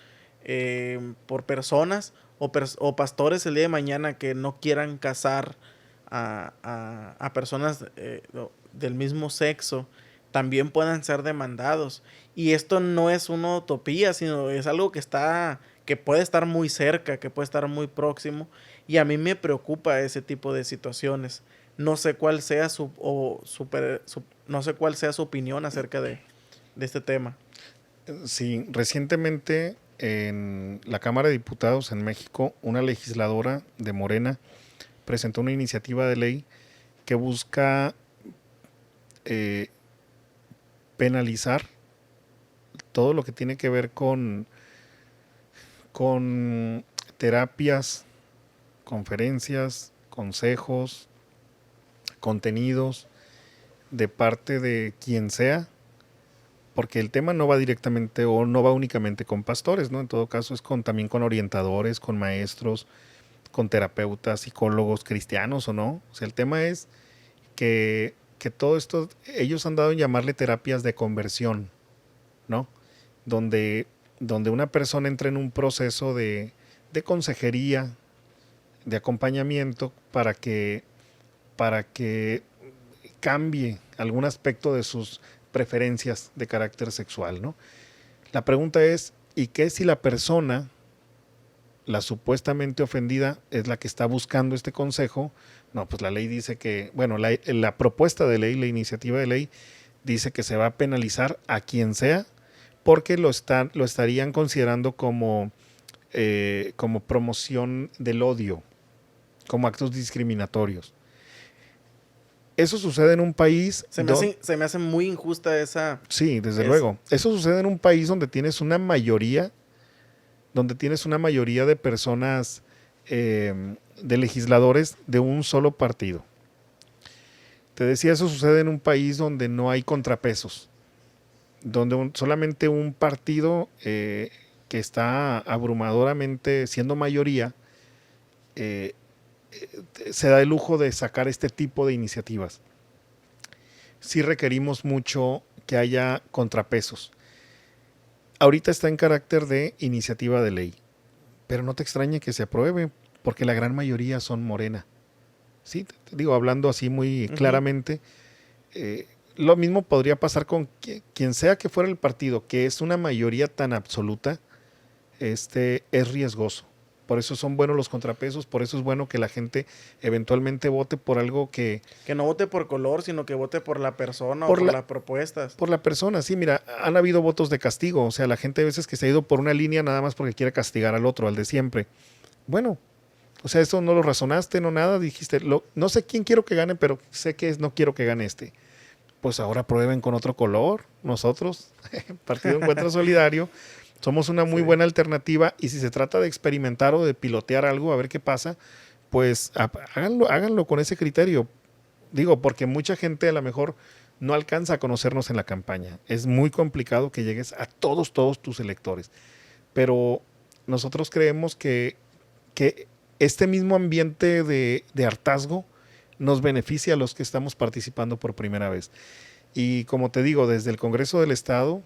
por personas o pastores el día de mañana que no quieran casar a personas del mismo sexo, también puedan ser demandados. Y esto no es una utopía, sino es algo que puede estar muy cerca, que puede estar muy próximo. Y a mí me preocupa ese tipo de situaciones. No sé cuál sea no sé cuál sea su opinión acerca de este tema. sí, recientemente en la Cámara de Diputados en México, una legisladora de Morena presentó una iniciativa de ley que busca eh, penalizar todo lo que tiene que ver con terapias, conferencias, consejos, contenidos de parte de quien sea, porque el tema no va directamente o no va únicamente con pastores, ¿no? En todo caso es también con orientadores, con maestros, con terapeutas, psicólogos, cristianos o no. O sea, el tema es que todo esto, ellos han dado en llamarle terapias de conversión, ¿no? Donde, donde una persona entra en un proceso de consejería, de acompañamiento para que cambie algún aspecto de sus preferencias de carácter sexual, ¿no? La pregunta es, ¿y qué si la persona la supuestamente ofendida es la que está buscando este consejo. No, pues la ley dice que, bueno, la propuesta de ley, la iniciativa de ley, dice que se va a penalizar a quien sea porque lo estarían considerando como promoción del odio, como actos discriminatorios. Eso sucede en un país... Se me hace muy injusta esa... Sí, desde luego. Eso sucede en un país donde tienes una mayoría de personas, de legisladores de un solo partido. Te decía, eso sucede en un país donde no hay contrapesos, donde solamente un partido que está abrumadoramente siendo mayoría se da el lujo de sacar este tipo de iniciativas. Sí requerimos mucho que haya contrapesos. Ahorita está en carácter de iniciativa de ley, pero no te extrañe que se apruebe, porque la gran mayoría son Morena. Sí, te digo, hablando así muy claramente, lo mismo podría pasar con quien sea que fuera el partido, que es una mayoría tan absoluta, es riesgoso. Por eso son buenos los contrapesos, por eso es bueno que la gente eventualmente vote por algo que... Que no vote por color, sino que vote por la persona o por las propuestas. Por la persona, sí, mira, han habido votos de castigo, o sea, la gente a veces que se ha ido por una línea nada más porque quiere castigar al otro, al de siempre. Bueno, o sea, eso no lo razonaste, no nada, dijiste, no sé quién quiero que gane, pero sé que no quiero que gane este. Pues ahora prueben con otro color, nosotros, Partido Encuentro Solidario, somos una muy buena alternativa, y si se trata de experimentar o de pilotear algo, a ver qué pasa, pues háganlo con ese criterio. Digo, porque mucha gente a lo mejor no alcanza a conocernos en la campaña. Es muy complicado que llegues a todos tus electores. Pero nosotros creemos que este mismo ambiente de hartazgo nos beneficia a los que estamos participando por primera vez. Y como te digo, desde el Congreso del Estado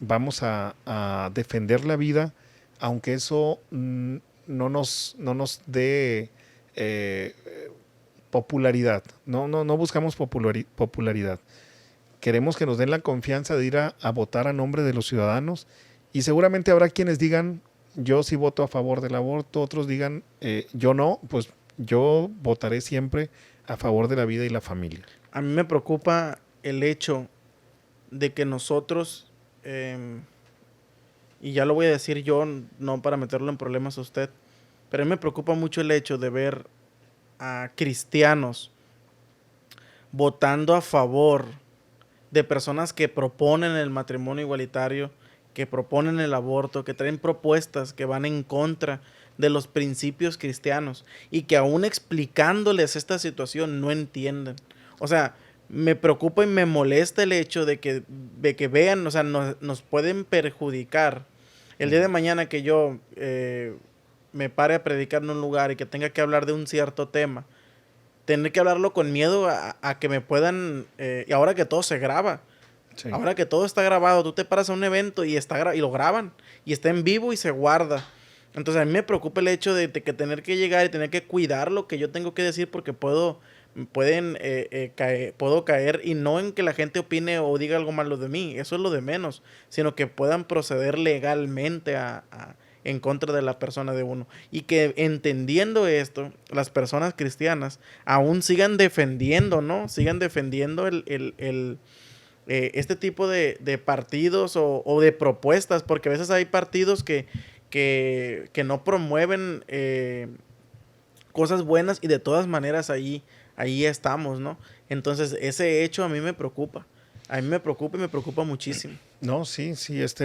vamos a defender la vida, aunque eso no nos dé popularidad. No buscamos popularidad. Queremos que nos den la confianza de ir a votar a nombre de los ciudadanos, y seguramente habrá quienes digan, yo sí voto a favor del aborto, otros digan, yo no, pues yo votaré siempre a favor de la vida y la familia. A mí me preocupa el hecho de que nosotros, y ya lo voy a decir yo, no para meterlo en problemas a usted, pero a mí me preocupa mucho el hecho de ver a cristianos votando a favor de personas que proponen el matrimonio igualitario, que proponen el aborto, que traen propuestas que van en contra de los principios cristianos, y que aún explicándoles esta situación no entienden. O sea, me preocupa y me molesta el hecho de que vean, o sea, nos pueden perjudicar. El día de mañana que yo me pare a predicar en un lugar y que tenga que hablar de un cierto tema, tener que hablarlo con miedo a que me puedan... y ahora que todo se graba, sí. Ahora que todo está grabado, tú te paras a un evento y lo graban, y está en vivo y se guarda. Entonces a mí me preocupa el hecho de que tener que llegar y tener que cuidar lo que yo tengo que decir, porque puedo caer, y no en que la gente opine o diga algo malo de mí, eso es lo de menos, sino que puedan proceder legalmente en contra de la persona de uno, y que entendiendo esto, las personas cristianas aún sigan defendiendo, ¿no? Sigan defendiendo este tipo de partidos o de propuestas, porque a veces hay partidos que no promueven cosas buenas, y de todas maneras ahí estamos, ¿no? Entonces ese hecho a mí me preocupa. A mí me preocupa y me preocupa muchísimo. No, sí,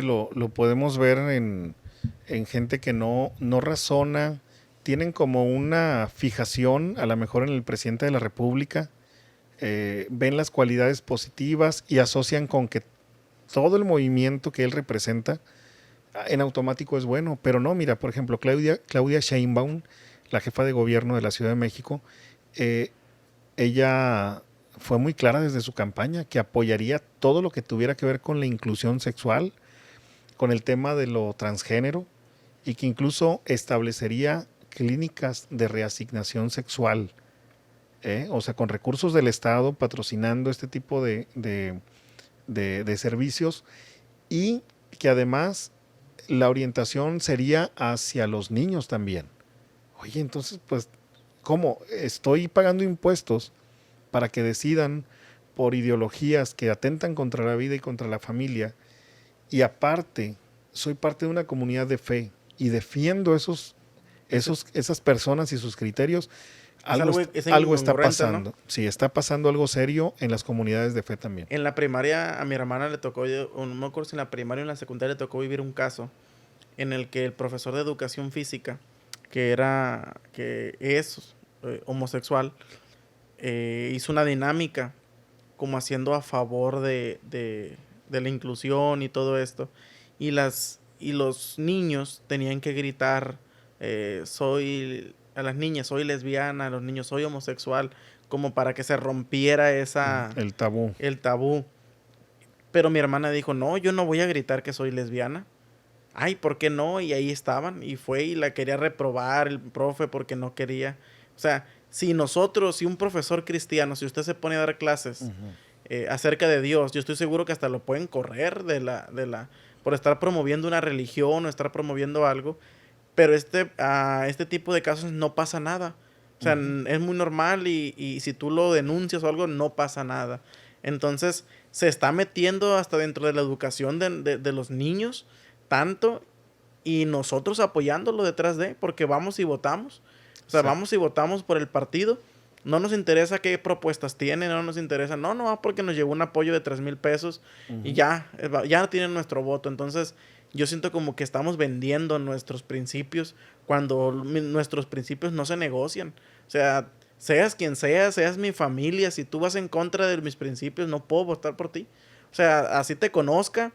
lo podemos ver en gente que no razona, tienen como una fijación a lo mejor en el presidente de la República, ven las cualidades positivas y asocian con que todo el movimiento que él representa en automático es bueno, pero no, mira, por ejemplo, Claudia Sheinbaum, la jefa de gobierno de la Ciudad de México, ella fue muy clara desde su campaña que apoyaría todo lo que tuviera que ver con la inclusión sexual, con el tema de lo transgénero, y que incluso establecería clínicas de reasignación sexual, o sea, con recursos del Estado patrocinando este tipo de servicios, y que además la orientación sería hacia los niños también. Oye, entonces, pues, ¿cómo? Estoy pagando impuestos para que decidan por ideologías que atentan contra la vida y contra la familia, y aparte, soy parte de una comunidad de fe y defiendo esas personas y sus criterios. Algo está pasando. ¿no? Sí, está pasando algo serio en las comunidades de fe también. En la primaria a mi hermana le tocó, no me acuerdo si en la primaria o en la secundaria le tocó vivir un caso en el que el profesor de educación física, que es homosexual, hizo una dinámica como haciendo a favor de la inclusión y todo esto. Y los niños tenían que gritar, a las niñas, soy lesbiana, a los niños, soy homosexual, como para que se rompiera El tabú. el tabú. Pero mi hermana dijo, no, yo no voy a gritar que soy lesbiana. Ay, ¿por qué no? Y ahí estaban. Y fue y la quería reprobar el profe porque no quería. O sea, si un profesor cristiano, si usted se pone a dar clases acerca de Dios, yo estoy seguro que hasta lo pueden correr por estar promoviendo una religión o estar promoviendo algo. Pero este tipo de casos no pasa nada. O sea, es muy normal y si tú lo denuncias o algo, no pasa nada. Entonces, se está metiendo hasta dentro de la educación de los niños, tanto, y nosotros apoyándolo detrás porque vamos y votamos. O sea, Sí. vamos y votamos por el partido. No nos interesa qué propuestas tiene, no nos interesa. No, porque nos llegó un apoyo de 3,000 pesos y ya tienen nuestro voto. Entonces, yo siento como que estamos vendiendo nuestros principios cuando nuestros principios no se negocian. O sea, seas quien seas mi familia, si tú vas en contra de mis principios, no puedo votar por ti. O sea, así te conozca,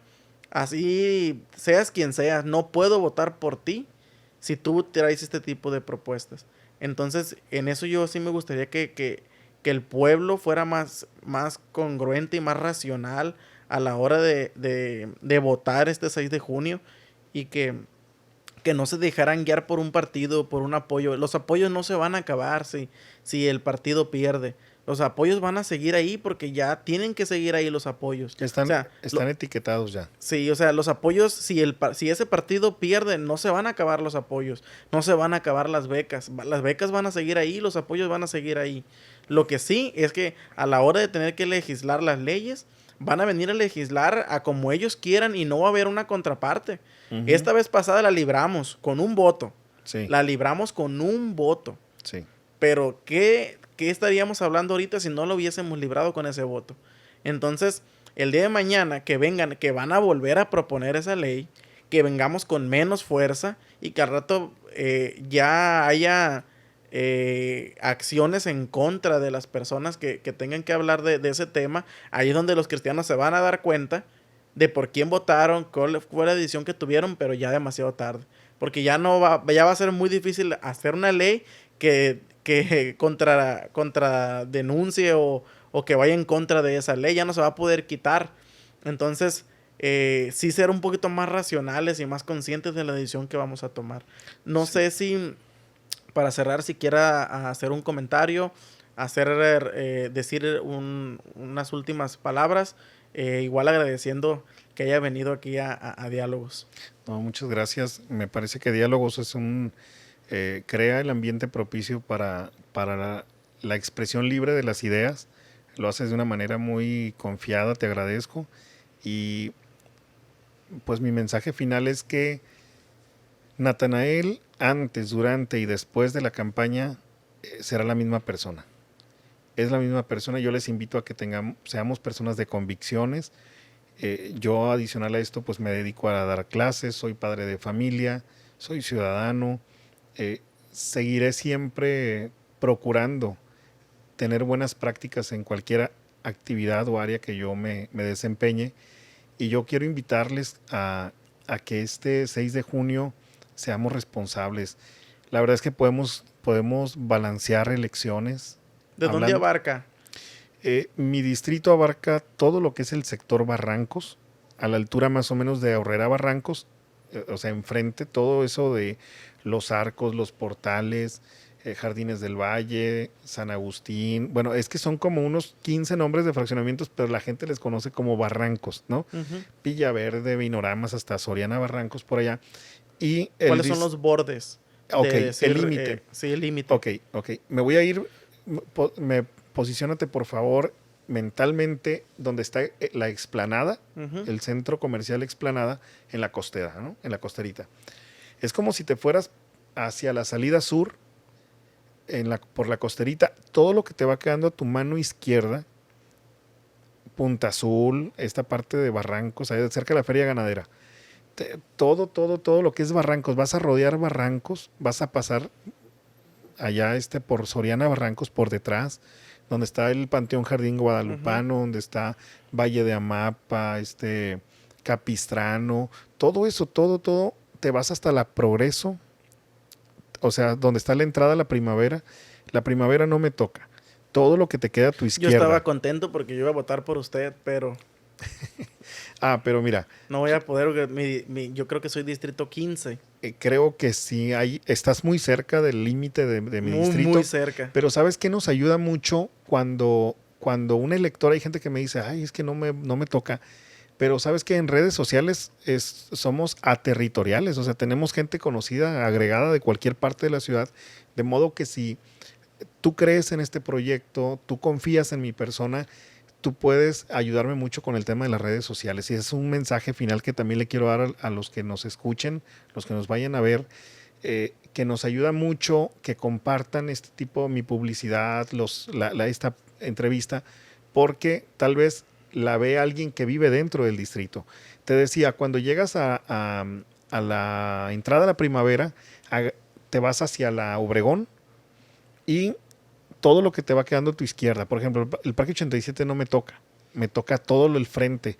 así seas quien seas, no puedo votar por ti si tú traes este tipo de propuestas. Entonces, en eso yo sí me gustaría que el pueblo fuera más congruente y más racional a la hora de votar este 6 de junio y que no se dejaran guiar por un partido, por un apoyo. Los apoyos no se van a acabar si el partido pierde. Los apoyos van a seguir ahí porque ya tienen que seguir ahí los apoyos. Están etiquetados ya. Sí, o sea, los apoyos, si ese partido pierde, no se van a acabar los apoyos, no se van a acabar las becas. Las becas van a seguir ahí, los apoyos van a seguir ahí. Lo que sí es que a la hora de tener que legislar las leyes, van a venir a legislar a como ellos quieran y no va a haber una contraparte. Esta vez pasada la libramos con un voto. Sí. La libramos con un voto. Sí. Pero ¿qué estaríamos hablando ahorita si no lo hubiésemos librado con ese voto? Entonces, el día de mañana que vengan, que van a volver a proponer esa ley, que vengamos con menos fuerza y que al rato ya haya acciones en contra de las personas que tengan que hablar de ese tema. Ahí es donde los cristianos se van a dar cuenta de por quién votaron, cuál fue la decisión que tuvieron, pero ya demasiado tarde. Porque ya va a ser muy difícil hacer una ley que contra denuncie o que vaya en contra de esa ley. Ya no se va a poder quitar. Entonces, sí ser un poquito más racionales y más conscientes de la decisión que vamos a tomar. No sé si, para cerrar, si quiera hacer un comentario, decir unas últimas palabras, igual agradeciendo que haya venido aquí a Diálogos. No, muchas gracias. Me parece que Diálogos es crea el ambiente propicio para la expresión libre de las ideas. Lo haces de una manera muy confiada, te agradezco. Y pues mi mensaje final es que Natanael, antes, durante y después de la campaña, será la misma persona. Es la misma persona. Yo les invito a que seamos personas de convicciones. Yo, adicional a esto, pues me dedico a dar clases, soy padre de familia, soy ciudadano. Seguiré siempre procurando tener buenas prácticas en cualquier actividad o área que yo me desempeñe. Y yo quiero invitarles a que este 6 de junio seamos responsables. La verdad es que podemos balancear elecciones. ¿De dónde abarca? Mi distrito abarca todo lo que es el sector Barrancos, a la altura más o menos de Aurrera Barrancos, o sea, enfrente, todo eso de los arcos, los portales, Jardines del Valle, San Agustín. Bueno, es que son como unos 15 nombres de fraccionamientos, pero la gente les conoce como barrancos, ¿no? Ujú. Villaverde, Vinoramas, hasta Soriana Barrancos, por allá. Y ¿Cuáles son los bordes ok, de el decir, límite. sí, el límite? Ok. Me voy a ir, posiciónate por favor mentalmente donde está la explanada, Ujú. el centro comercial explanada, en la costera, ¿no? En la costerita. Es como si te fueras hacia la salida sur, por la costerita, todo lo que te va quedando a tu mano izquierda, Punta Azul, esta parte de Barrancos, ahí cerca de la feria ganadera. Todo lo que es Barrancos, vas a rodear Barrancos, vas a pasar allá por Soriana Barrancos, por detrás, donde está el Panteón Jardín Ujú. Guadalupano, donde está Valle de Amapa, Capistrano, todo eso, todo, te vas hasta la Progreso, o sea, donde está la entrada a la primavera no me toca. Todo lo que te queda a tu Yo estaba izquierda. contento porque yo iba a votar por usted, pero Ah, pero mira, no voy a poder porque yo creo que soy distrito 15. creo que sí estás muy cerca del límite de mi Muy, muy distrito, cerca. pero ¿sabes qué nos ayuda mucho cuando un elector, hay gente que me dice, ay, es que no me toca, pero ¿sabes que en redes sociales somos aterritoriales? O sea, tenemos gente conocida, agregada de cualquier parte de la ciudad, de modo que si tú crees en este proyecto, tú confías en mi persona, tú puedes ayudarme mucho con el tema de las redes sociales. Y es un mensaje final que también le quiero dar a los que nos escuchen, los que nos vayan a ver, que nos ayuda mucho que compartan este tipo, mi publicidad, esta entrevista, porque tal vez la ve alguien que vive dentro del distrito. Te decía, cuando llegas a la entrada de la primavera, te vas hacia la Obregón y todo lo que te va quedando a tu izquierda. Por ejemplo, el Parque 87 no me toca. Me toca todo el frente.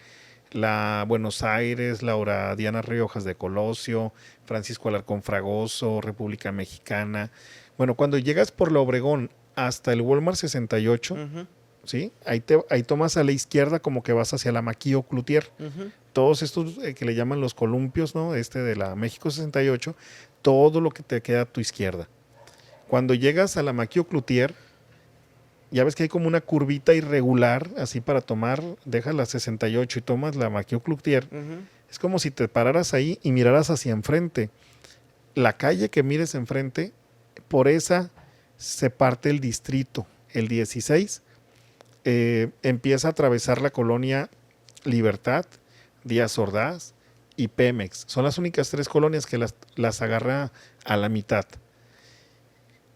La Buenos Aires, Laura Diana Riojas de Colosio, Francisco Alarcón Fragoso, República Mexicana. Bueno, cuando llegas por la Obregón hasta el Walmart 68, Ujú, ¿sí? Ahí tomas a la izquierda como que vas hacia la Maquio Cloutier. ujú. Todos estos que le llaman los columpios, ¿no? De la México 68, todo lo que te queda a tu izquierda. Cuando llegas a la Maquio Cloutier, ya ves que hay como una curvita irregular, así para tomar, dejas la 68 y tomas la Maquio Cloutier. Ujú. Es como si te pararas ahí y miraras hacia enfrente. La calle que mires enfrente, por esa se parte el distrito. El 16 empieza a atravesar la colonia Libertad, Díaz Ordaz y Pemex. Son las únicas tres colonias que las agarra a la mitad.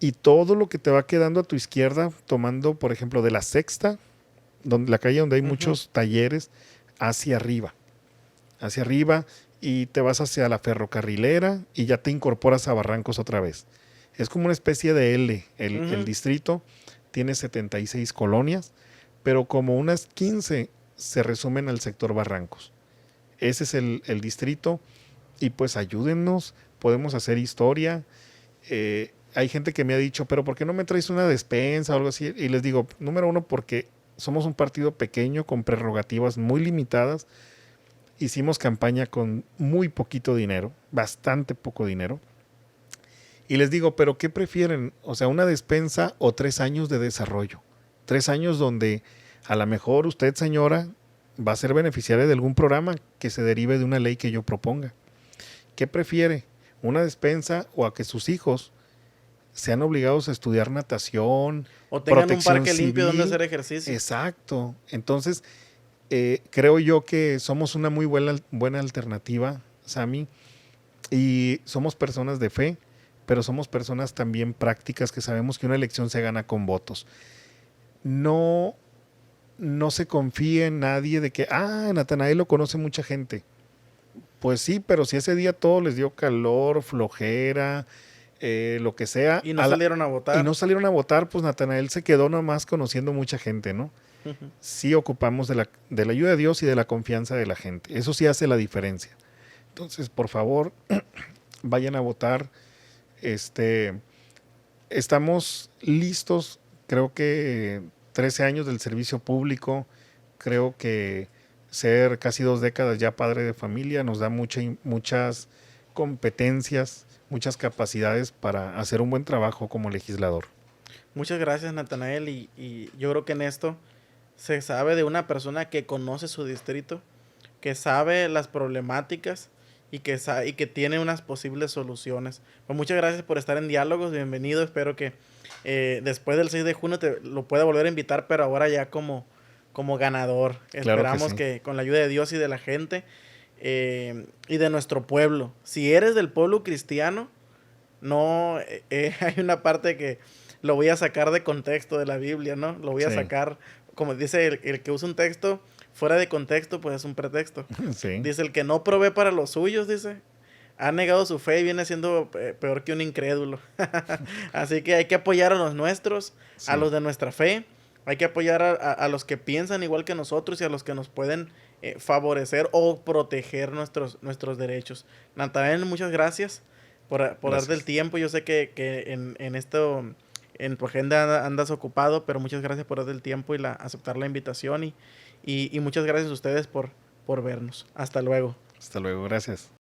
Y todo lo que te va quedando a tu izquierda, tomando, por ejemplo, de la Sexta, la calle donde hay Ujú. muchos talleres, hacia arriba, y te vas hacia la ferrocarrilera y ya te incorporas a Barrancos otra vez. Es como una especie de L. El Ujú. distrito tiene 76 colonias, pero como unas 15 se resumen al sector Barrancos. Ese es el distrito y pues ayúdennos, podemos hacer historia. Hay gente que me ha dicho, pero ¿por qué no me traes una despensa o algo así? Y les digo, número uno, porque somos un partido pequeño con prerrogativas muy limitadas. Hicimos campaña con muy poquito dinero, bastante poco dinero. Y les digo, ¿pero qué prefieren? O sea, una despensa o 3 años de desarrollo. 3 años donde a lo mejor usted, señora, va a ser beneficiaria de algún programa que se derive de una ley que yo proponga. ¿Qué prefiere? ¿Una despensa o a que sus hijos sean obligados a estudiar natación, O tengan un protección parque limpio donde civil? hacer ejercicio. Exacto. Entonces, creo yo que somos una muy buena alternativa, Sammy, y somos personas de fe, pero somos personas también prácticas que sabemos que una elección se gana con votos. No, no se confíe en nadie de que, Natanael lo conoce mucha gente. Pues sí, pero si ese día todo les dio calor, flojera, lo que sea, Y no salieron a y votar. no salieron a votar, pues Natanael se quedó nomás conociendo mucha gente, ¿no? Ujú. Sí ocupamos de la ayuda de Dios y de la confianza de la gente. Eso sí hace la diferencia. Entonces, por favor, vayan a votar. Estamos listos. Creo que 13 años del servicio público. Creo que ser casi 2 décadas ya padre de familia nos da muchas competencias, muchas capacidades para hacer un buen trabajo como legislador. Muchas gracias, Natanael. Y yo creo que en esto se sabe de una persona que conoce su distrito, que sabe las problemáticas y que tiene unas posibles soluciones. Pues muchas gracias por estar en Diálogos. Bienvenido. Espero que después del 6 de junio te lo pueda volver a invitar, pero ahora ya como ganador. Claro que Esperamos sí. que con la ayuda de Dios y de la gente y de nuestro pueblo. Si eres del pueblo cristiano, no, hay una parte que lo voy a sacar de contexto de la Biblia, ¿no? Lo voy a Sí, sacar, como dice el que usa un texto fuera de contexto, pues es un pretexto. sí, Dice, el que no provee para los suyos, dice, ha negado su fe y viene siendo peor que un incrédulo. Así que hay que apoyar a los nuestros, a sí. los de nuestra fe. Hay que apoyar a los que piensan igual que nosotros y a los que nos pueden favorecer o proteger nuestros derechos. Natanael, muchas gracias por darte el Gracias. tiempo. Yo sé que en esto, en tu agenda andas ocupado, pero muchas gracias por darte el tiempo y aceptar la invitación y muchas gracias a ustedes por vernos. Hasta luego. Hasta luego, gracias.